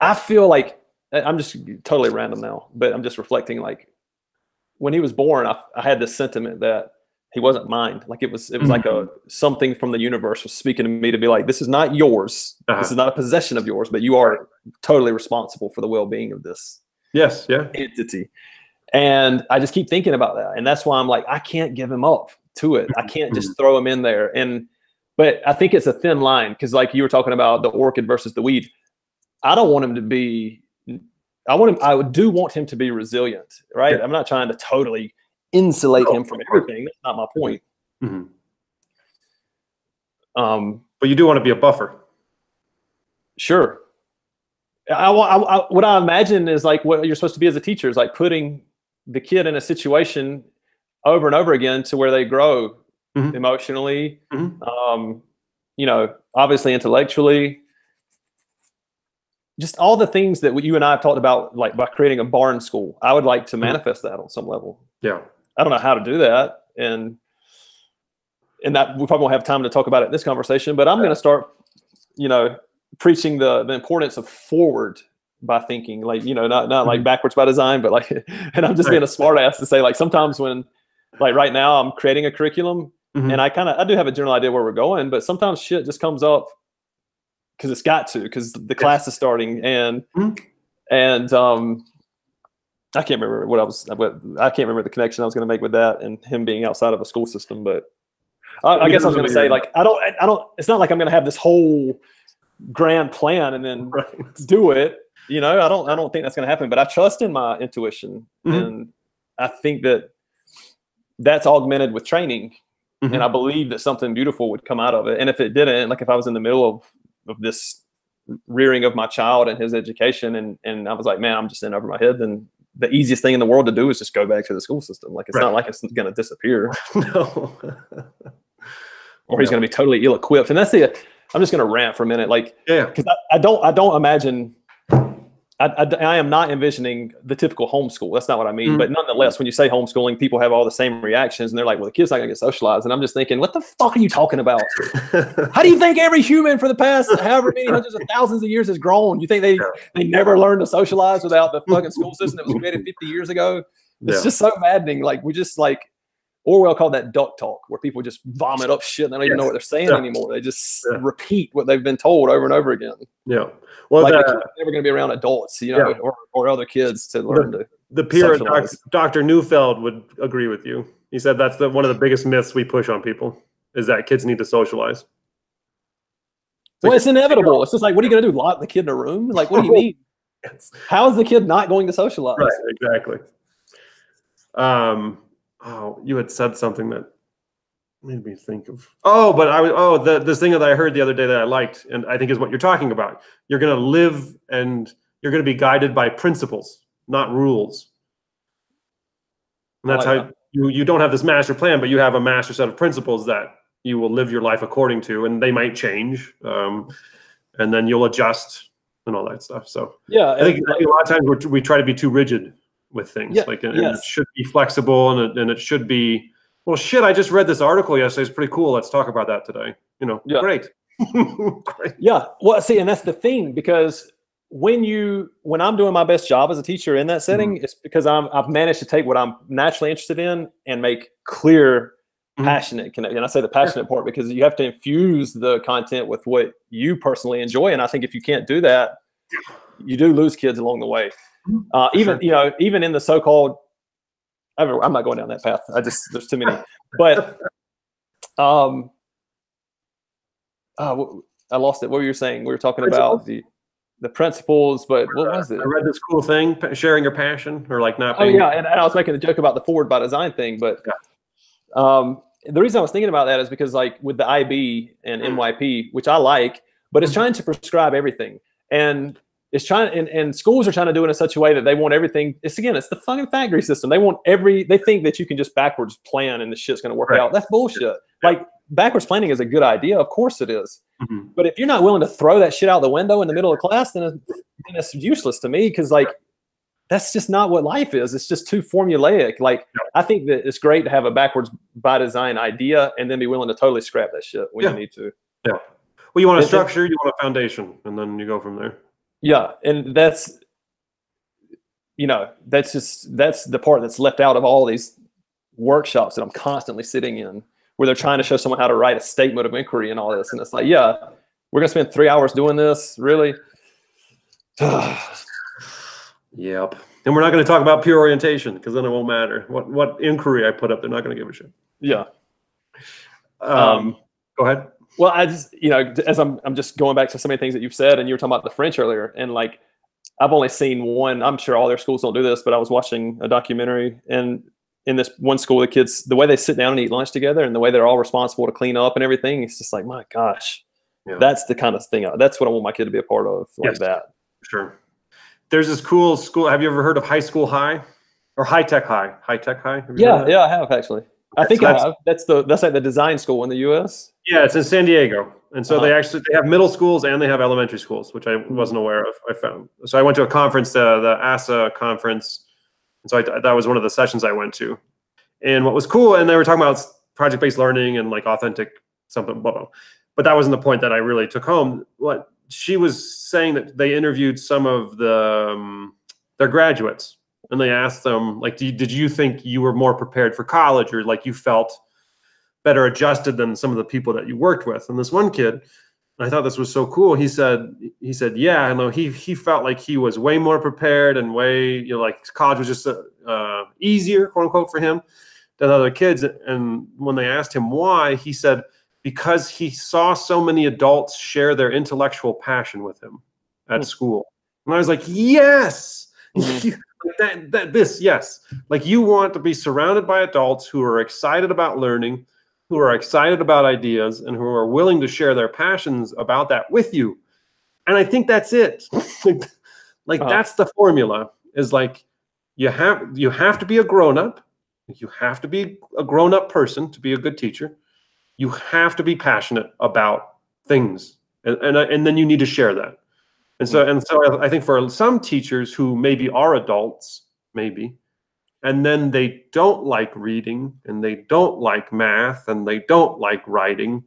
I feel like, I'm just totally random now, but I'm just reflecting, like when he was born, I had this sentiment that he wasn't mine. Like it was like something from the universe was speaking to me to be like, this is not yours. This is not a possession of yours, but you are totally responsible for the well-being of this entity. And I just keep thinking about that. And that's why I'm like, I can't give him up to it. I can't just throw him in there. But I think it's a thin line, because like you were talking about the orchid versus the weed. I don't want him to be, I do want him to be resilient, right? Yeah. I'm not trying to totally insulate him from everything. That's not my point. But you do want to be a buffer. Sure. What I imagine is like what you're supposed to be as a teacher is like putting the kid in a situation over and over again to where they grow emotionally, you know, obviously intellectually, just all the things that you and I have talked about, like by creating a barn school. I would like to manifest that on some level. Yeah. I don't know how to do that. And that we probably won't have time to talk about it in this conversation, but I'm going to start, you know, preaching the importance of forward by thinking, like, you know, not like backwards by design, but like, and I'm just being a smart ass to say, like, sometimes when, like right now I'm creating a curriculum and I do have a general idea where we're going, but sometimes shit just comes up because it's got to, because the class is starting and I can't remember I can't remember the connection I was going to make with that and him being outside of a school system, but I guess I was going to say, like, I don't, it's not like I'm going to have this whole grand plan and then do it, you know. I don't think that's going to happen, but I trust in my intuition and I think that that's augmented with training and I believe that something beautiful would come out of it. And if it didn't, like if I was in the middle of this rearing of my child and his education and I was like, man, I'm just in over my head, then the easiest thing in the world to do is just go back to the school system. Like, it's not like it's going to disappear. No. Or he's going to be totally ill-equipped. And that's I'm just going to rant for a minute. Like, because I don't imagine, I am not envisioning the typical homeschool. That's not what I mean. But nonetheless, when you say homeschooling, people have all the same reactions and they're like, well, the kid's not going to get socialized. And I'm just thinking, what the fuck are you talking about? How do you think every human for the past however many hundreds of thousands of years has grown? You think they never learned to socialize without the fucking school system that was created 50 years ago? It's just so maddening. Like, we just, like, Orwell called that duck talk, where people just vomit up shit and they don't even know what they're saying anymore. They just repeat what they've been told over and over again. Yeah. Well, like they're never going to be around adults, you know, or other kids to learn the peer Dr. Neufeld would agree with you. He said that's one of the biggest myths we push on people is that kids need to socialize. Well, it's inevitable. It's just like, what are you going to do? Lock the kid in a room? Like, what do you mean? How is the kid not going to socialize? Right, exactly. Oh, you had said something that made me think of. Oh, but this thing that I heard the other day that I liked, and I think is what you're talking about. You're going to live and you're going to be guided by principles, not rules. And that's how you don't have this master plan, but you have a master set of principles that you will live your life according to, and they might change, and then you'll adjust and all that stuff. So yeah, I think a lot of times we try to be too rigid with things, and it should be flexible and it should be, well, shit, I just read this article yesterday. It's pretty cool. Let's talk about that today. You know, great. Great. Yeah. Well, see, and that's the thing, because when I'm doing my best job as a teacher in that setting, it's because I've managed to take what I'm naturally interested in and make clear, passionate connection. And I say the passionate part because you have to infuse the content with what you personally enjoy. And I think if you can't do that, you do lose kids along the way. Even in the so-called, I'm not going down that path. There's too many. But I lost it. What were you saying? We were talking about the principles, but what was it? I read this cool thing, sharing your passion, or like not being. Oh yeah, and I was making a joke about the forward by design thing, but the reason I was thinking about that is because, like, with the IB and NYP, which I like, but it's trying to prescribe everything. And it's trying, and schools are trying to do it in such a way that they want everything. It's the fucking factory system. They think that you can just backwards plan and the shit's going to work out. That's bullshit. Like, backwards planning is a good idea. Of course it is. But if you're not willing to throw that shit out the window in the middle of class, then it's useless to me. Cause like, that's just not what life is. It's just too formulaic. Like, I think that it's great to have a backwards by design idea and then be willing to totally scrap that shit when you need to. Yeah. Well, you want a structure, you want a foundation, and then you go from there. Yeah. And that's the part that's left out of all these workshops that I'm constantly sitting in, where they're trying to show someone how to write a statement of inquiry and all this. And it's like, yeah, we're going to spend 3 hours doing this. Really? Yep. And we're not going to talk about pure orientation, because then it won't matter. What inquiry I put up, they're not going to give a shit. Yeah. Go ahead. Well, I just, as I'm just going back to so many things that you've said, and you were talking about the French earlier, and like, I've only seen one. I'm sure all their schools don't do this, but I was watching a documentary, and in this one school, the kids, the way they sit down and eat lunch together, and the way they're all responsible to clean up and everything, it's just like, my gosh, that's the kind of thing. That's what I want my kid to be a part of, like that. Sure. There's this cool school. Have you ever heard of High School High or High Tech High? High Tech High? Yeah, I have actually. I think I have. That's like the design school in the U.S. Yeah, it's in San Diego, and so they have middle schools and they have elementary schools, which I wasn't aware of. I found. So I went to a conference, the ASA conference, and so that was one of the sessions I went to. And what was cool, and they were talking about project-based learning and like authentic something, blah, blah. But that wasn't the point that I really took home. What she was saying, that they interviewed some of their graduates, and they asked them, like, did you think you were more prepared for college, or like you felt better adjusted than some of the people that you worked with? And this one kid, I thought this was so cool. He said, yeah, I know he felt like he was way more prepared and way, like college was just easier, quote unquote, for him than other kids. And when they asked him why, he said, because he saw so many adults share their intellectual passion with him at school. And I was like, yes, yes. Like, you want to be surrounded by adults who are excited about learning, who are excited about ideas, and who are willing to share their passions about that with you. And I think that's it. That's the formula, is like, you have to be a grown-up. You have to be a grown-up person to be a good teacher. You have to be passionate about things, and then you need to share that. And so I think for some teachers who maybe are adults, and then they don't like reading, and they don't like math, and they don't like writing,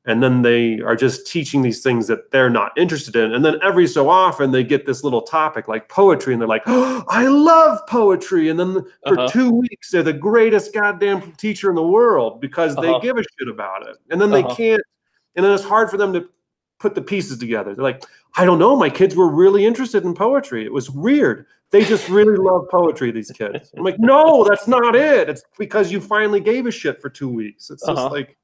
and then they are just teaching these things that they're not interested in. And then every so often they get this little topic like poetry, and they're like, oh, I love poetry. And then for 2 weeks, they're the greatest goddamn teacher in the world because they give a shit about it. And then they can't, and then it's hard for them to put the pieces together. They're like, I don't know, my kids were really interested in poetry. It was weird. They just really love poetry, these kids. I'm like, no, that's not it. It's because you finally gave a shit for 2 weeks. It's just like...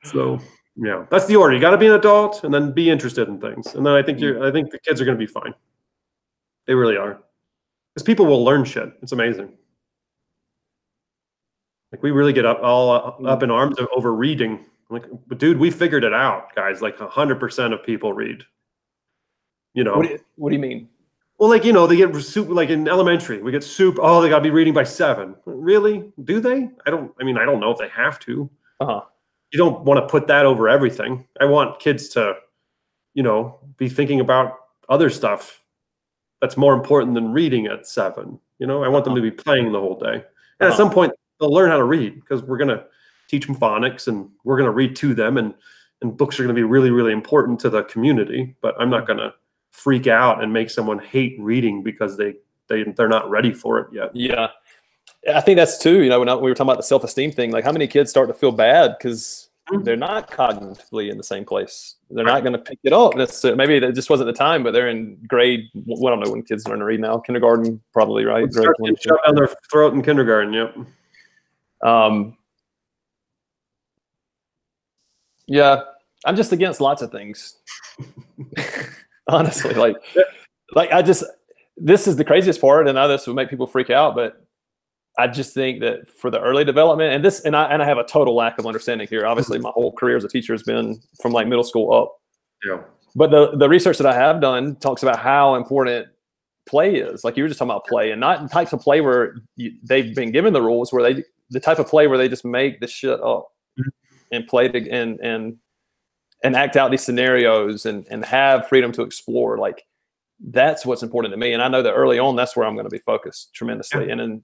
So yeah, that's the order. You got to be an adult and then be interested in things, and then I think the kids are going to be fine. They really are, because people will learn shit. It's amazing. Like, we really get up in arms over reading. I'm like, but dude, we figured it out, guys. Like 100% of people read. What do you mean? Well, like, they get soup, like in elementary, we get soup. Oh, they got to be reading by 7. Really? Do they? I don't know if they have to. You don't want to put that over everything. I want kids to, be thinking about other stuff that's more important than reading at 7. I want them to be playing the whole day. And at some point, they'll learn how to read, because we're going to teach them phonics, and we're going to read to them, and books are going to be really, really important to the community. But I'm not going to freak out and make someone hate reading because they're not ready for it yet. Yeah, I think that's too. When we were talking about the self-esteem thing, like, how many kids start to feel bad because they're not cognitively in the same place. They're not going to pick it up. Maybe that just wasn't the time, but they're in grade. I don't know when kids learn to read now. Kindergarten, probably, right? Start to shove down their throat in kindergarten. Yep. Yeah, I'm just against lots of things. Honestly, this is the craziest part, and I know this would make people freak out, but I just think that for the early development, and I have a total lack of understanding here. Obviously, my whole career as a teacher has been from like middle school up. Yeah. But the research that I have done talks about how important play is. Like you were just talking about play, and not types of play where they've been given the rules, where the type of play where they just make the shit up and play and act out these scenarios and have freedom to explore. Like that's what's important to me. And I know that early on, that's where I'm going to be focused tremendously. Yeah.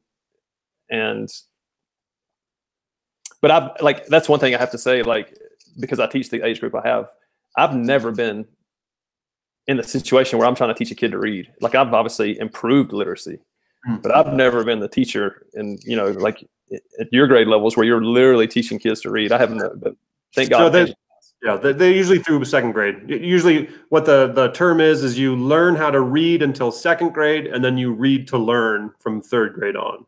But that's one thing I have to say, like, because I teach the age group I've never been in the situation where I'm trying to teach a kid to read. Like I've obviously improved literacy, but I've never been the teacher and, you know, like at your grade levels where you're literally teaching kids to read. I haven't, but thank God. So they're usually through second grade. Usually what the term is you learn how to read until second grade, and then you read to learn from third grade on.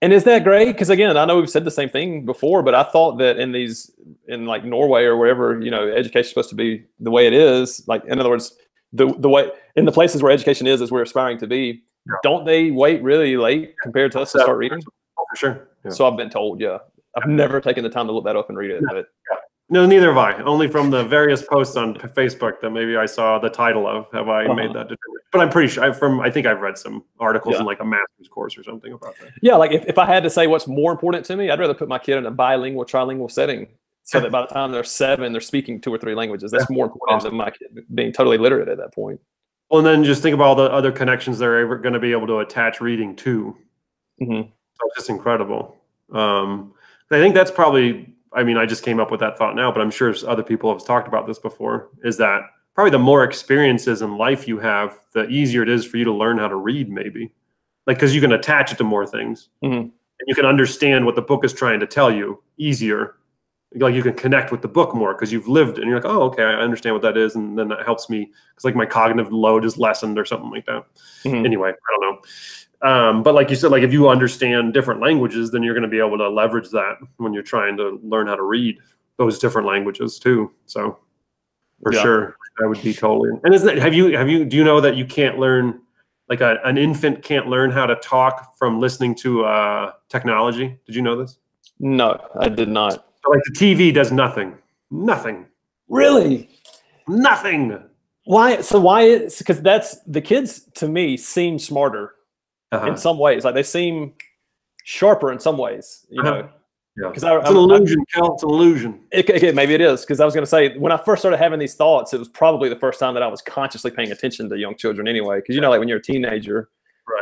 And is that great? Because again, I know we've said the same thing before, but I thought that in like Norway or wherever, you know, education is supposed to be the way it is. Like, in other words, the way in the places where education is we're aspiring to be. Yeah. Don't they wait really late compared to us to start reading? Oh, for sure. Yeah. So I've been told, yeah. I've never taken the time to look that up and read it. But no, neither have I. Only from the various posts on Facebook that maybe I saw the title of have I made that determination. But I'm pretty sure I think I've read some articles in like a master's course or something about that. Yeah, like if I had to say what's more important to me, I'd rather put my kid in a bilingual, trilingual setting so that by the time they're 7, they're speaking 2 or 3 languages. That's more important than my kid being totally literate at that point. Well, and then just think about all the other connections they're ever going to be able to attach reading to. So it's just incredible. I think that's probably, I mean, I just came up with that thought now, but I'm sure other people have talked about this before, is that probably the more experiences in life you have, the easier it is for you to learn how to read, maybe. Like, because you can attach it to more things. And you can understand what the book is trying to tell you easier. Like, you can connect with the book more because you've lived it, and you're like, oh, okay, I understand what that is. And then that helps me because like my cognitive load is lessened or something like that. Anyway, I don't know. But like you said, like if you understand different languages, then you're going to be able to leverage that when you're trying to learn how to read those different languages too. So for sure, I would be totally. And isn't that, do you know that you can't learn, like an infant can't learn how to talk from listening to technology? Did you know this? No, I did not. So like the TV does nothing. Nothing. Really? Nothing. Why? So why is, because that's, the kids to me seem smarter in some ways. Like they seem sharper in some ways, you know. Yeah. It's an illusion, Cal. It's an illusion. Maybe it is, because I was going to say, when I first started having these thoughts, it was probably the first time that I was consciously paying attention to young children anyway. Because, you know, like when you're a teenager,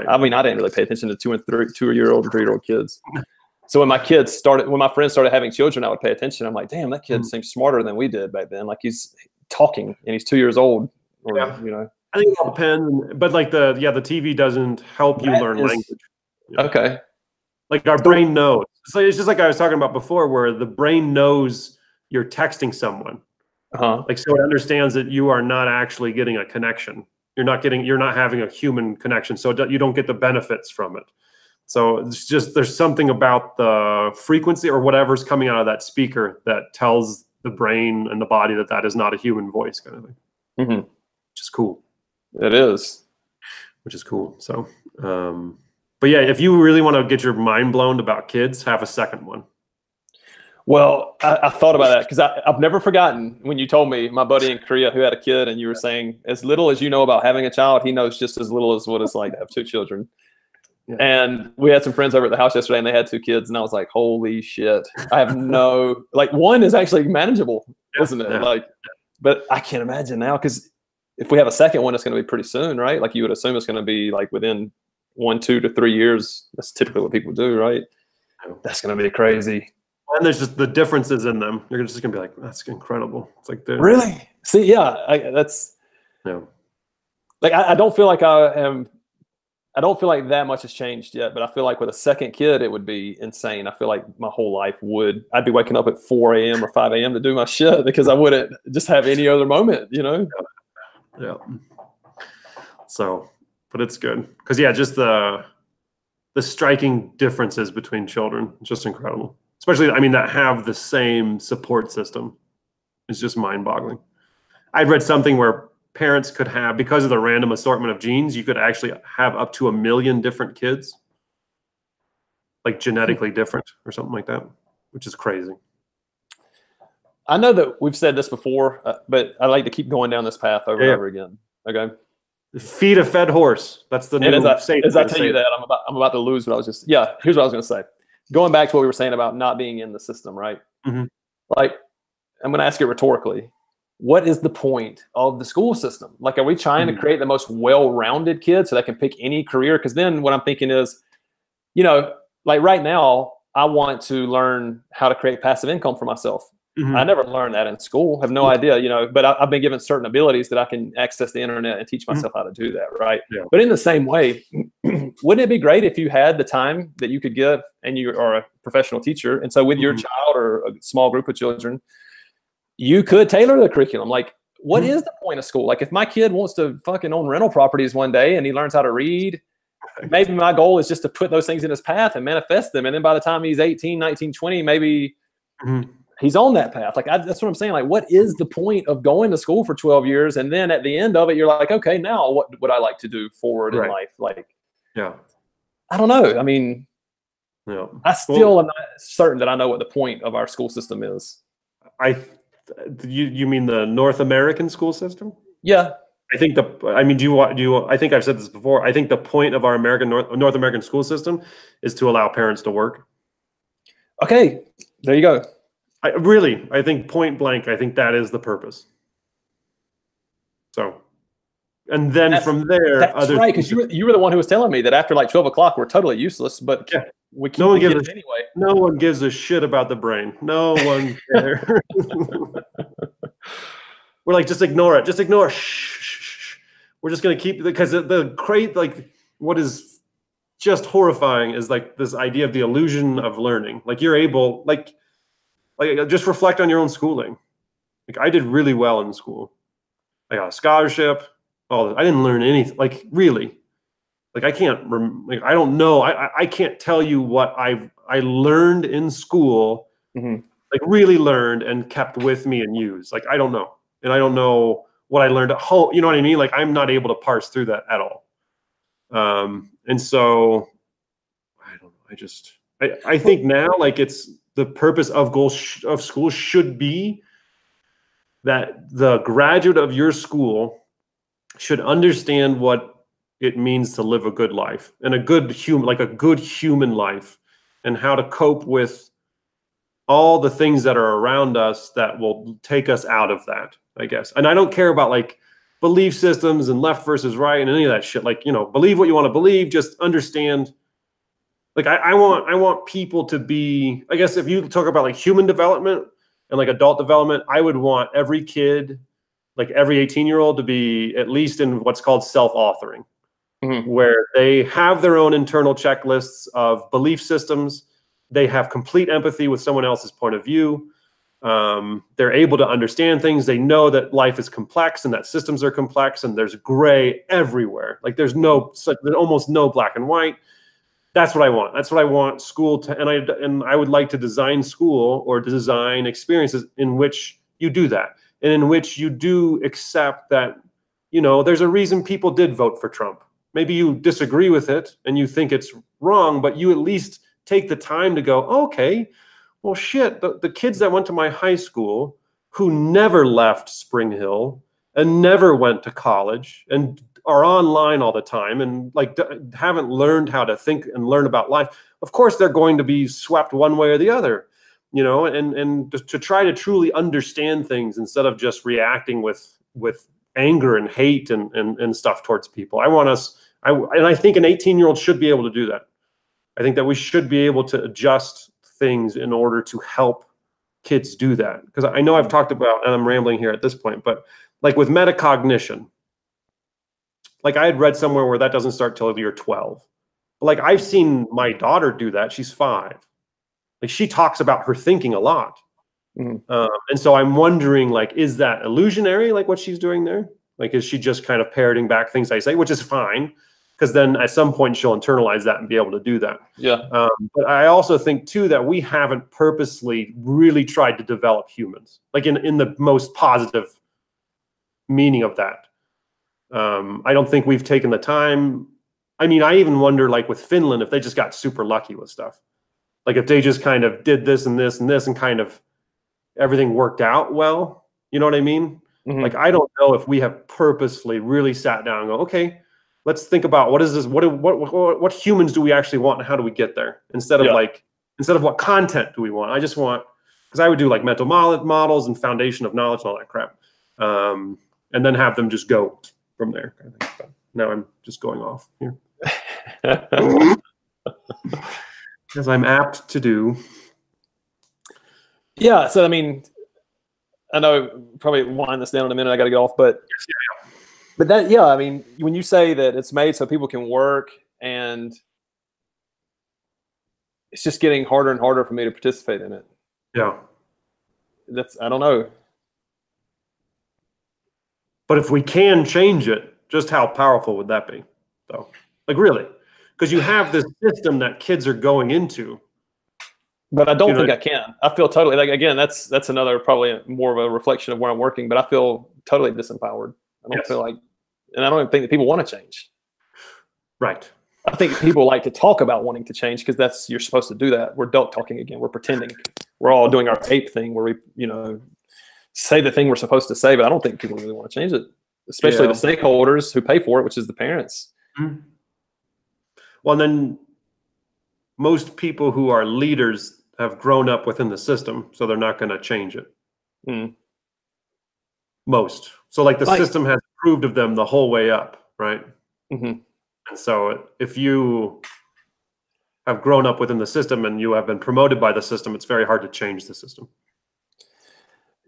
I mean, I didn't really pay attention to 2-year-old and 3-year-old kids. So when my friends started having children, I would pay attention. I'm like, damn, that kid seems smarter than we did back then. Like he's talking and he's 2 years old. Or, you know, I think it all depends. But like the TV doesn't help you learn language. Okay. Like our brain knows. So it's just like I was talking about before, where the brain knows you're texting someone. Like, so it understands that you are not actually getting a connection. You're not having a human connection. So you don't get the benefits from it. So it's just, there's something about the frequency or whatever's coming out of that speaker that tells the brain and the body that that is not a human voice, kind of thing. Which is cool. It is. Which is cool. So, but yeah, if you really want to get your mind blown about kids, have a second one. Well, I thought about that because I've never forgotten when you told me, my buddy in Korea who had a kid, and you were saying, as little as you know about having a child, he knows just as little as what it's like to have 2 children. And we had some friends over at the house yesterday, and they had 2 kids, and I was like, holy shit. I have no, like, one is actually manageable, isn't it? Like, but I can't imagine now, because if we have a second one, it's going to be pretty soon, right? Like, you would assume it's going to be like within 1, 2 to 3 years. That's typically what people do, right? That's going to be crazy. And there's just the differences in them. You're just going to be like, that's incredible. It's like, really? See, yeah, that's, like, I don't feel like I don't feel like that much has changed yet, but I feel like with a second kid, it would be insane. I feel like my whole life I'd be waking up at 4 a.m. or 5 a.m. to do my shit because I wouldn't just have any other moment, you know? Yeah. So, but it's good. Because, yeah, just the striking differences between children, it's just incredible. Especially, I mean, that have the same support system is just mind-boggling. I'd read something where parents could have, because of the random assortment of genes, you could actually have up to 1 million different kids. like genetically different or something like that, which is crazy. I know that we've said this before, but I like to keep going down this path over and over again. Okay. Feed a fed horse. That's the new safe. As I tell you that, I'm about to lose what I was just. Yeah. Here's what I was going to say. Going back to what we were saying about not being in the system, right? Mm-hmm. Like, I'm going to ask it rhetorically. What is the point of the school system? Like, are we trying to create the most well-rounded kid so they can pick any career? Because then what I'm thinking is, you know, like right now, I want to learn how to create passive income for myself. Mm-hmm. I never learned that in school. Have no idea, you know, but I've been given certain abilities that I can access the internet and teach myself how to do that, right? Yeah. But in the same way, wouldn't it be great if you had the time that you could give and you are a professional teacher? And so with your child or a small group of children, you could tailor the curriculum. Like, what is the point of school? Like, if my kid wants to fucking own rental properties one day and he learns how to read, maybe my goal is just to put those things in his path and manifest them. And then by the time he's 18, 19, 20, maybe he's on that path. Like, that's what I'm saying. Like, what is the point of going to school for 12 years? And then at the end of it, you're like, okay, now what would I like to do forward in life? Like, I don't know. I mean, I still am not certain that I know what the point of our school system is. You mean the North American school system? Yeah. I think I think I've said this before. I think the point of our North American school system is to allow parents to work. Okay. There you go. I think point blank, I think that is the purpose. So, and then from there, that's right. Because you were the one who was telling me that after like 12 o'clock, we're totally useless, but we keep it anyway. No one gives a shit about the brain. No one cares. We're like, just ignore it. Just ignore it. Shh. We're just going to keep, because what is just horrifying is like this idea of the illusion of learning. Like, you're able, like just reflect on your own schooling. Like, I did really well in school. I got a scholarship. I didn't learn anything. Like, really. Like, I can't. I don't know. I can't tell you what I learned in school. Like, really learned and kept with me and used. Like, I don't know, and I don't know what I learned at home. You know what I mean? Like, I'm not able to parse through that at all. And so, I don't know. I think now, like, it's the purpose of of school should be that the graduate of your school should understand what it means to live a good life and a good human life, and how to cope with all the things that are around us that will take us out of that, I guess. And I don't care about like belief systems and left versus right and any of that shit. Like, you know, believe what you want to believe, just understand. Like, I want people to be, I guess if you talk about like human development and like adult development, I would want every kid, like every 18-year-old, to be at least in what's called self-authoring, where they have their own internal checklists of belief systems. They have complete empathy with someone else's point of view. They're able to understand things. They know that life is complex and that systems are complex and there's gray everywhere. Like, there's almost no black and white. That's what I want. That's what I want school to, and I would like to design school or design experiences in which you do that, and in which you do accept that, you know, there's a reason people did vote for Trump. Maybe you disagree with it and you think it's wrong, but you at least take the time to go, okay, well, shit, the kids that went to my high school who never left Spring Hill and never went to college and are online all the time and like haven't learned how to think and learn about life, of course they're going to be swept one way or the other, you know, and to try to truly understand things instead of just reacting with anger and hate and stuff towards people. I think an 18-year-old should be able to do that. I think that we should be able to adjust things in order to help kids do that. Because I know I've talked about, and I'm rambling here at this point, but like with metacognition, like I had read somewhere where that doesn't start till you're 12. But like I've seen my daughter do that. She's 5. Like she talks about her thinking a lot. And so I'm wondering, like, is that illusionary, like what she's doing there? Like, is she just kind of parroting back things I say, which is fine, because then at some point she'll internalize that and be able to do that. Yeah. But I also think too that we haven't purposely really tried to develop humans, like in the most positive meaning of that. I don't think we've taken the time. I mean, I even wonder, like with Finland, if they just got super lucky with stuff. Like if they just kind of did this and this and this and kind of everything worked out well, you know what I mean? Mhm. Like, I don't know if we have purposefully really sat down and go, okay, let's think about what is this, what humans do we actually want and how do we get there? Instead of what content do we want? I just want, because I would do like mental models and foundation of knowledge and all that crap. And then have them just go from there. Kind of thing. But now I'm just going off here. As I'm apt to do. Yeah, so I mean, I know probably wind this down in a minute. I got to get off, but that, yeah, I mean, when you say that it's made so people can work, and it's just getting harder and harder for me to participate in it. Yeah, I don't know. But if we can change it, just how powerful would that be? So, like, really, because you have this system that kids are going into. But I don't think I can. I feel totally, like, again, that's another, probably more of a reflection of where I'm working, but I feel totally disempowered. I don't feel like, and I don't even think that people want to change. Right. I think people like to talk about wanting to change because you're supposed to do that. We're adult talking again. We're pretending. We're all doing our ape thing where we, say the thing we're supposed to say, but I don't think people really want to change it, especially the stakeholders who pay for it, which is the parents. Mm-hmm. Well, then most people who are leaders have grown up within the system, so they're not going to change it. Mm. Most. So like the system has approved of them the whole way up, right? Mm-hmm. And so if you have grown up within the system and you have been promoted by the system, it's very hard to change the system.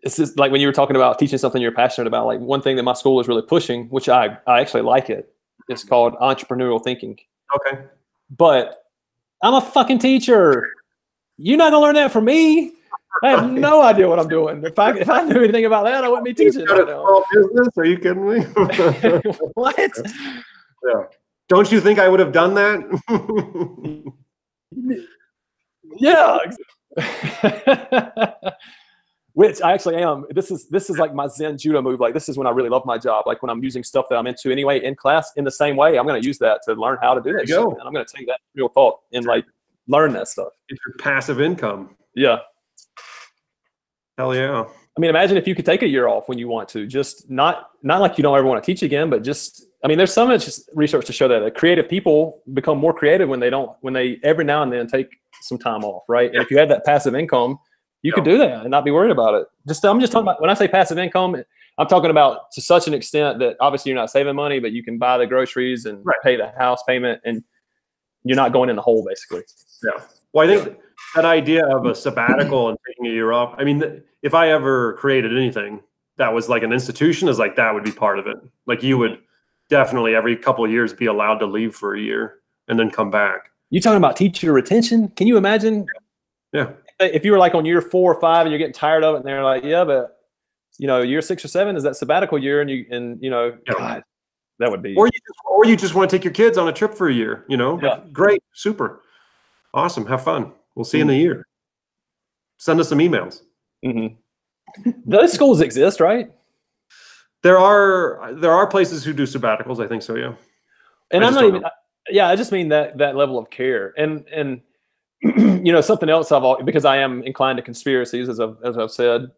It's just like when you were talking about teaching something you're passionate about, like one thing that my school is really pushing, which I actually like it, is called entrepreneurial thinking. Okay. But I'm a fucking teacher. You're not gonna learn that from me. I have no idea what I'm doing. If I knew anything about that, I wouldn't be teaching. Right now. Small business? Are you kidding me? What? Yeah. Don't you think I would have done that? Yeah. Which I actually am. This is like my Zen judo move. Like, this is when I really love my job. Like when I'm using stuff that I'm into anyway in class, in the same way, I'm going to use that to learn how to do that shit. And I'm going to take that real thought and like learn that stuff. It's your passive income. Yeah. Hell yeah. I mean, imagine if you could take a year off when you want to, just not like you don't ever want to teach again, but just, I mean, there's so much research to show that creative people become more creative when they every now and then take some time off, right? And if you have that passive income, you could do that and not be worried about it. I'm just talking about, when I say passive income, I'm talking about to such an extent that obviously you're not saving money, but you can buy the groceries and pay the house payment, and you're not going in the hole, basically. Yeah. Well, I think that idea of a sabbatical and taking a year off, I mean, if I ever created anything that was like an institution, is like that would be part of it. Like you would definitely every couple of years be allowed to leave for a year and then come back. You talking about teacher retention? Can you imagine? Yeah. If you were like on year 4 or 5 and you're getting tired of it, and they're like, yeah, but year 6 or 7 is that sabbatical year, and God, that would be. Or you just want to take your kids on a trip for a year, Like, great, super, awesome, have fun. We'll see you in a year. Send us some emails. Mm-hmm. Those schools exist, right? There are places who do sabbaticals. I think so, yeah. And I'm not even. Yeah, I just mean that level of care, and something else because I am inclined to conspiracies, as I've said.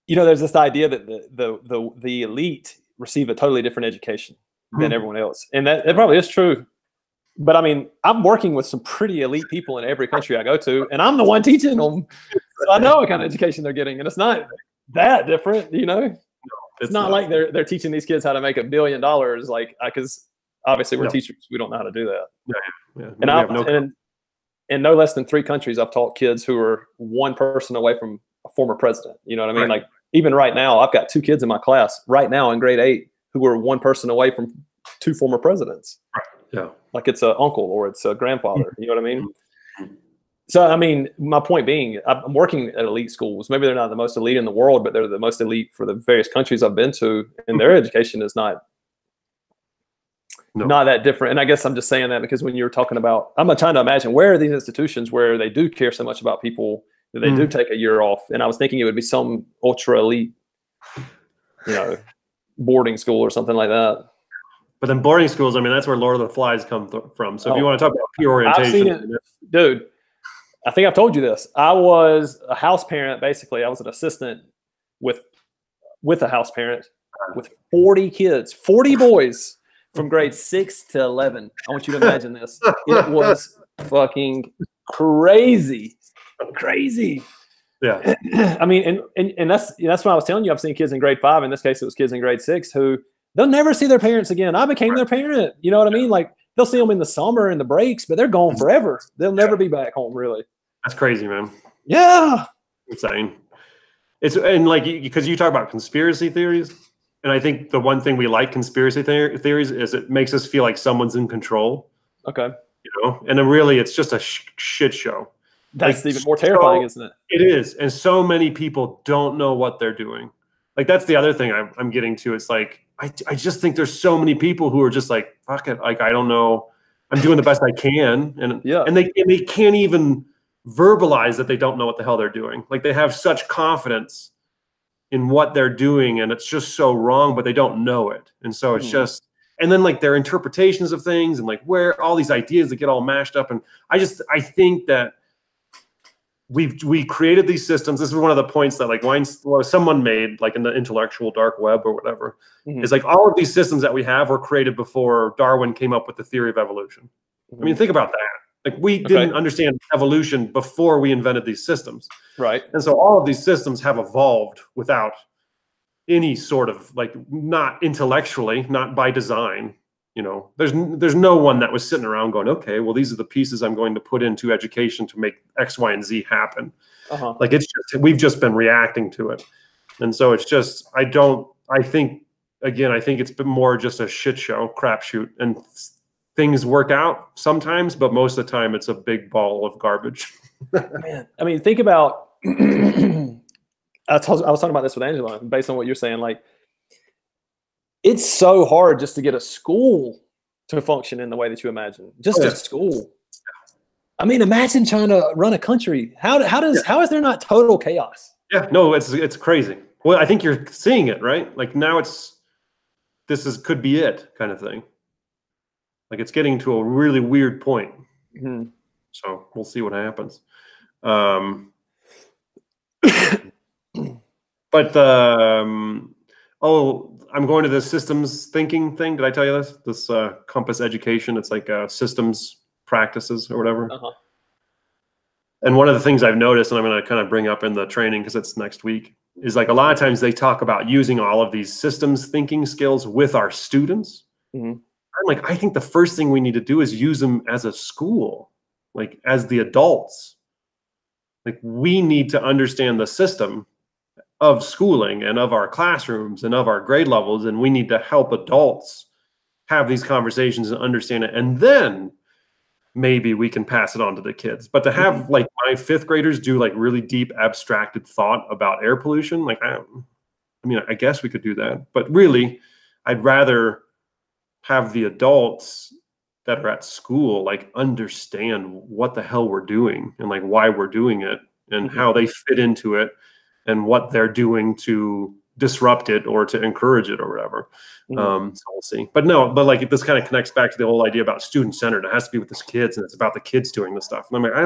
There's this idea that the elite receive a totally different education than everyone else, and that probably is true. But I mean, I'm working with some pretty elite people in every country I go to, and I'm the one teaching them, so I know what kind of education they're getting, and it's not that different, No, it's not like they're teaching these kids how to make $1 billion, like, because obviously we're teachers, we don't know how to do that. Yeah. And in no less than 3 countries, I've taught kids who are one person away from a former president. You know what I mean? Like, even right now, I've got 2 kids in my class right now in grade 8 who are one person away from 2 former presidents. Right. Yeah. Like it's an uncle or it's a grandfather. You know what I mean? So, I mean, my point being, I'm working at elite schools. Maybe they're not the most elite in the world, but they're the most elite for the various countries I've been to, and their education is not that different. And I guess I'm just saying that because when you're talking about, I'm trying to imagine where are these institutions where they do care so much about people that they do take a year off. And I was thinking it would be some ultra elite, boarding school or something like that. But then boarding schools, I mean, that's where Lord of the Flies come from. So if you want to talk about peer orientation, I've seen it, dude. I think I've told you this. I was a house parent, basically. I was an assistant with a house parent with 40 kids, 40 boys from grade 6 to 11. I want you to imagine this. It was fucking crazy. Crazy. Yeah. I mean, and that's what I was telling you. I've seen kids in grade 5. In this case, it was kids in grade 6 who they'll never see their parents again. I became their parent. You know what I mean? Like they'll see them in the summer and the breaks, but they're gone forever. They'll never be back home, really. That's crazy, man. Yeah. Insane. And like, because you talk about conspiracy theories, and I think the one thing we like conspiracy theories is it makes us feel like someone's in control. Okay. You know, and then really it's just a shit show. That's like, even more terrifying, isn't it? It is. And so many people don't know what they're doing. Like, that's the other thing I'm getting to. It's like, I just think there's so many people who are just like, fuck it. Like, I don't know. I'm doing the best I can. And, and they can't even verbalize that they don't know what the hell they're doing. Like, they have such confidence in what they're doing, and it's just so wrong, but they don't know it. And so it's just, and then like their interpretations of things and like where all these ideas that get all mashed up. And I think that we created these systems. This is one of the points that like someone made like in the intellectual dark web or whatever. Is like all of these systems that we have were created before Darwin came up with the theory of evolution. I mean, think about that. Like we didn't understand evolution before we invented these systems. Right. And so all of these systems have evolved without any sort of like, not intellectually, not by design. You know, there's no one that was sitting around going, okay, well, these are the pieces I'm going to put into education to make X, Y, and Z happen. Like we've just been reacting to it. And so it's just, I think it's been more just a shit show, crapshoot, and things work out sometimes, but most of the time it's a big ball of garbage. Man, I mean, think about, I was talking about this with Angela, based on what you're saying, like, it's so hard just to get a school to function in the way that you imagine. Just a school. I mean, imagine trying to run a country. How is there not total chaos? Yeah, no, it's crazy. Well, I think you're seeing it, right? Like now could be it kind of thing. Like it's getting to a really weird point. So we'll see what happens. I'm going to the systems thinking thing. Did I tell you this? This Compass Education. It's like systems practices or whatever. And one of the things I've noticed, and I'm going to kind of bring up in the training because it's next week, is like a lot of times they talk about using all of these systems thinking skills with our students. I'm like, I think the first thing we need to do is use them as a school, like as the adults. Like we need to understand the system of schooling and of our classrooms and of our grade levels, and we need to help adults have these conversations and understand it, and then maybe we can pass it on to the kids. But to have like my 5th graders do like really deep abstracted thought about air pollution, like I mean, I guess we could do that, but really I'd rather have the adults that are at school like understand what the hell we're doing and like why we're doing it and how they fit into it and what they're doing to disrupt it or to encourage it or whatever. So we'll see. But like this kind of connects back to the whole idea about student-centered. It has to be with the kids, and it's about the kids doing the stuff. And I'm like, I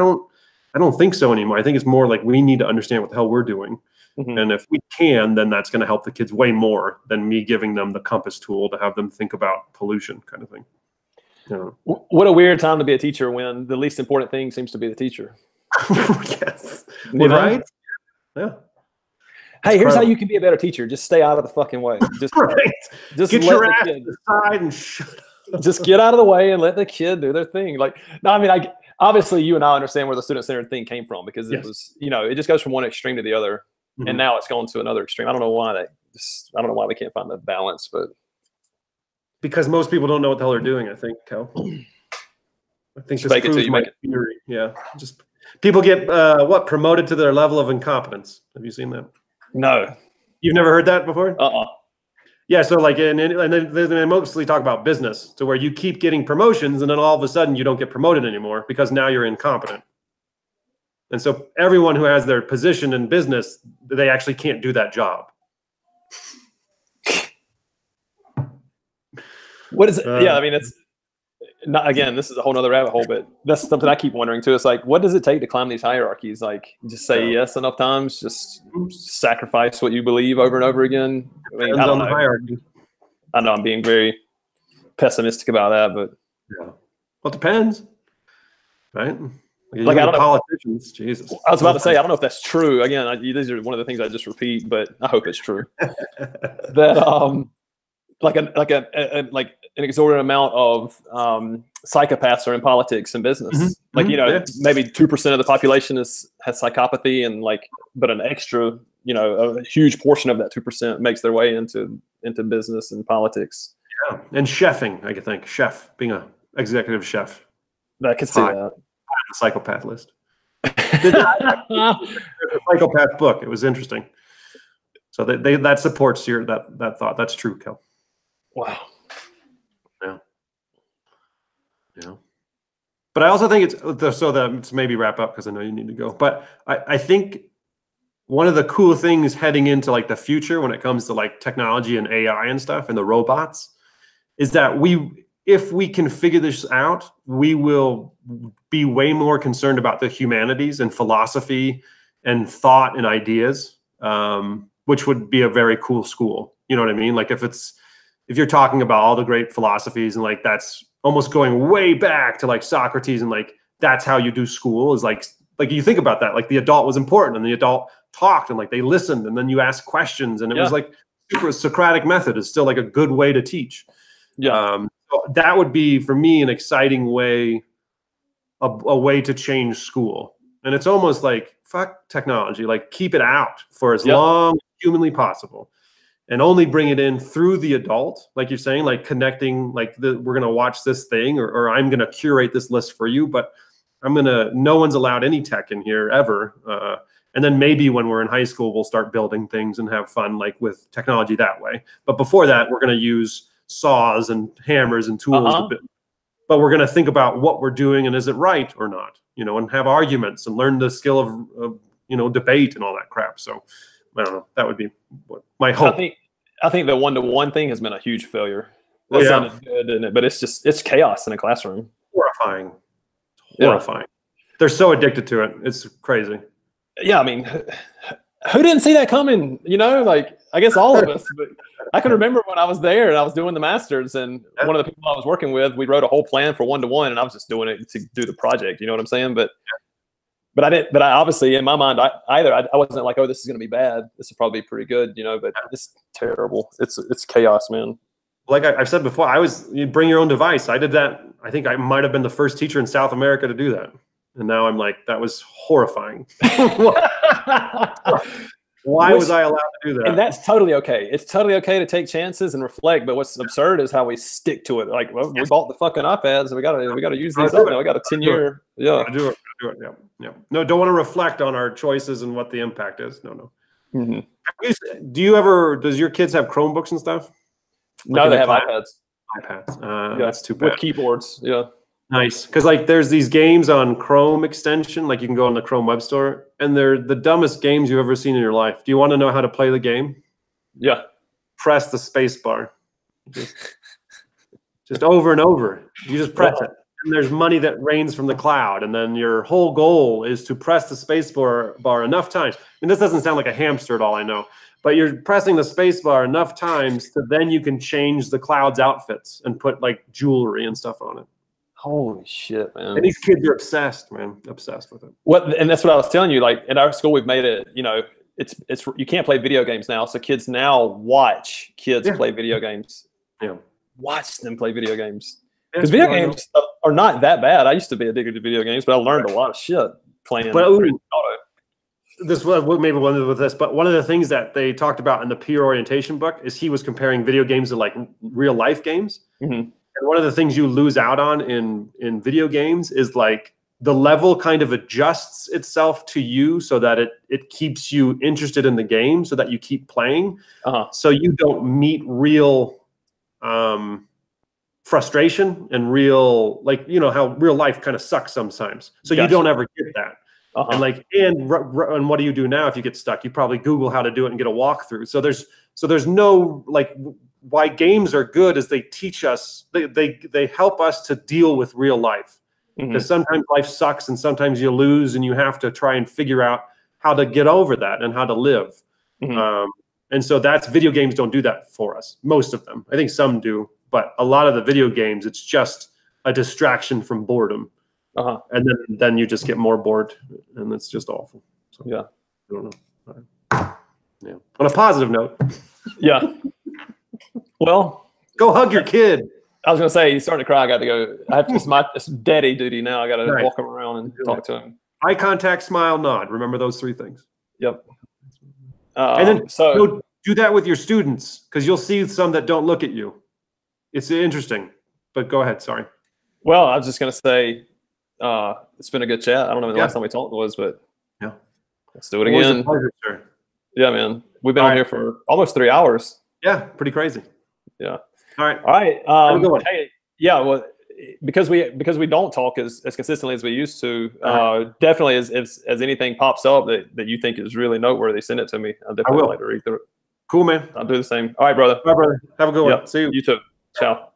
don't think so anymore. I think it's more like we need to understand what the hell we're doing. And if we can, then that's going to help the kids way more than me giving them the Compass tool to have them think about pollution kind of thing. What a weird time to be a teacher when the least important thing seems to be the teacher. Yes. Right? Yeah. Hey, here's how you can be a better teacher. Just stay out of the fucking way. Just get your ass to the side and shut up. Just get out of the way and let the kid do their thing. Like, no, I mean, obviously you and I understand where the student-centered thing came from because it was, it just goes from one extreme to the other, and now it's gone to another extreme. I don't know why we can't find the balance, but because most people don't know what the hell they're doing. I think, Cal. I think this proves my theory. Yeah, just people get promoted to their level of incompetence. Have you seen that? No. You've never heard that before? Yeah, so like, and then they mostly talk about business, to where you keep getting promotions, and then all of a sudden you don't get promoted anymore because now you're incompetent. And so everyone who has their position in business, they actually can't do that job. What is it? Yeah, I mean, it's not, again, this is a whole nother rabbit hole, but that's something I keep wondering too. It's like, what does it take to climb these hierarchies? Like, just say yes enough times, just sacrifice what you believe over and over again. I mean, I don't know. Hierarchy. I know I'm being very pessimistic about that, but well, it depends, right? Like, I don't know. Politicians, Jesus. I was about to say, I don't know if that's true. Again, these are one of the things I just repeat, but I hope it's true. That like an exorbitant amount of psychopaths are in politics and business. Like, you know, maybe 2% of the population has psychopathy, and but an extra, you know, a huge portion of that 2% makes their way into business and politics. Yeah, and chefing, I could think, being an executive chef. I could see that. The psychopath list. The psychopath book. It was interesting. So that supports that thought. That's true, Kel. Wow. Yeah. But I also think let's maybe wrap up because I know you need to go. But I think one of the cool things heading into like the future when it comes to like technology and AI and stuff and the robots is that if we can figure this out, we will be way more concerned about the humanities and philosophy and thought and ideas, which would be a very cool school. You know what I mean? Like if you're talking about all the great philosophies and like that's almost going way back to like Socrates and like that's how you do school is like you think about that, like the adult was important and the adult talked and like they listened and then you ask questions and it was like super Socratic method is still like a good way to teach. Yeah. That would be for me an exciting way, a way to change school. And it's almost like fuck technology, like keep it out for as long as humanly possible. And only bring it in through the adult, like you're saying, like connecting, like we're going to watch this thing or I'm going to curate this list for you, but no one's allowed any tech in here ever. And then maybe when we're in high school, we'll start building things and have fun, like with technology that way. But before that, we're going to use saws and hammers and tools. But we're going to think about what we're doing and is it right or not, you know, and have arguments and learn the skill of you know, debate and all that crap. So I don't know. That would be my hope. I think the one-to-one thing has been a huge failure. That sounded good, isn't it? But it's chaos in a classroom. Horrifying. Horrifying. They're so addicted to it. It's crazy. Yeah, I mean, who didn't see that coming? You know, like I guess all of us. But I can remember when I was there and I was doing the masters, and one of the people I was working with, we wrote a whole plan for one-to-one, and I was just doing it to do the project. You know what I'm saying? But I didn't. But I obviously, in my mind, I wasn't like, oh, this is going to be bad. This will probably be pretty good, you know. But it's terrible. It's chaos, man. Like I've said before, you bring your own device. I did that. I think I might have been the first teacher in South America to do that. And now I'm like, that was horrifying. Why was I allowed to do that? And that's totally okay. It's totally okay to take chances and reflect. But what's absurd is how we stick to it. Like, well, we bought the fucking iPads, and we gotta use these. Now we got a 10-year. Yeah. Do it. Yeah. No, don't want to reflect on our choices and what the impact is. No. Mm-hmm. Does your kids have Chromebooks and stuff? No, they have iPads. That's too bad. With keyboards. Yeah. Nice, because like there's these games on Chrome extension, like you can go on the Chrome Web Store, and they're the dumbest games you've ever seen in your life. Do you want to know how to play the game? Yeah. Press the space bar. Just over and over. You just press it. And there's money that rains from the cloud, and then your whole goal is to press the space bar enough times. And this doesn't sound like a hamster at all, I know. But you're pressing the space bar enough times to then you can change the cloud's outfits and put like jewelry and stuff on it. Holy shit, man. And these kids are obsessed, man. Obsessed with it. And that's what I was telling you. Like, in our school, we've made it, you know, it's you can't play video games now. So kids now watch kids play video games. Yeah. Watch them play video games. Because video games are not that bad. I used to be addicted to video games, but I learned a lot of shit playing. But this was maybe one with this, but one of the things that they talked about in the peer orientation book is he was comparing video games to like real life games. Mm-hmm. And one of the things you lose out on in video games is like the level kind of adjusts itself to you so that it keeps you interested in the game so that you keep playing. So you don't meet real frustration and real, like, you know, how real life kind of sucks sometimes. So you don't ever get that. And like, and what do you do now if you get stuck? You probably Google how to do it and get a walkthrough. So there's no like why games are good is they teach us, they help us to deal with real life. Because sometimes life sucks and sometimes you lose and you have to try and figure out how to get over that and how to live. And so that's, video games don't do that for us. Most of them. I think some do, but a lot of the video games, it's just a distraction from boredom. And then you just get more bored, and it's just awful. So, yeah. I don't know. Yeah. On a positive note. Yeah. Well, go hug your kid. I was going to say, he's starting to cry. I got to go. I have to, it's daddy duty now. I got to walk him around and talk to him. Eye contact, smile, nod. Remember those 3 things. Yep. And then so do that with your students, because you'll see some that don't look at you. It's interesting, but go ahead. Sorry. Well, I was just going to say, it's been a good chat. I don't know when the last time we talked was, but yeah, let's do it again. Pleasure, sir. Yeah, man. We've been on here for almost 3 hours. Yeah, pretty crazy. Yeah. All right. All right. Hey, yeah. Well, because we don't talk as consistently as we used to. Definitely, as anything pops up that you think is really noteworthy, send it to me. I'll definitely like to read through it. Cool, man. I'll do the same. All right, brother. All right, brother. Have a good one. See you. You too. Ciao.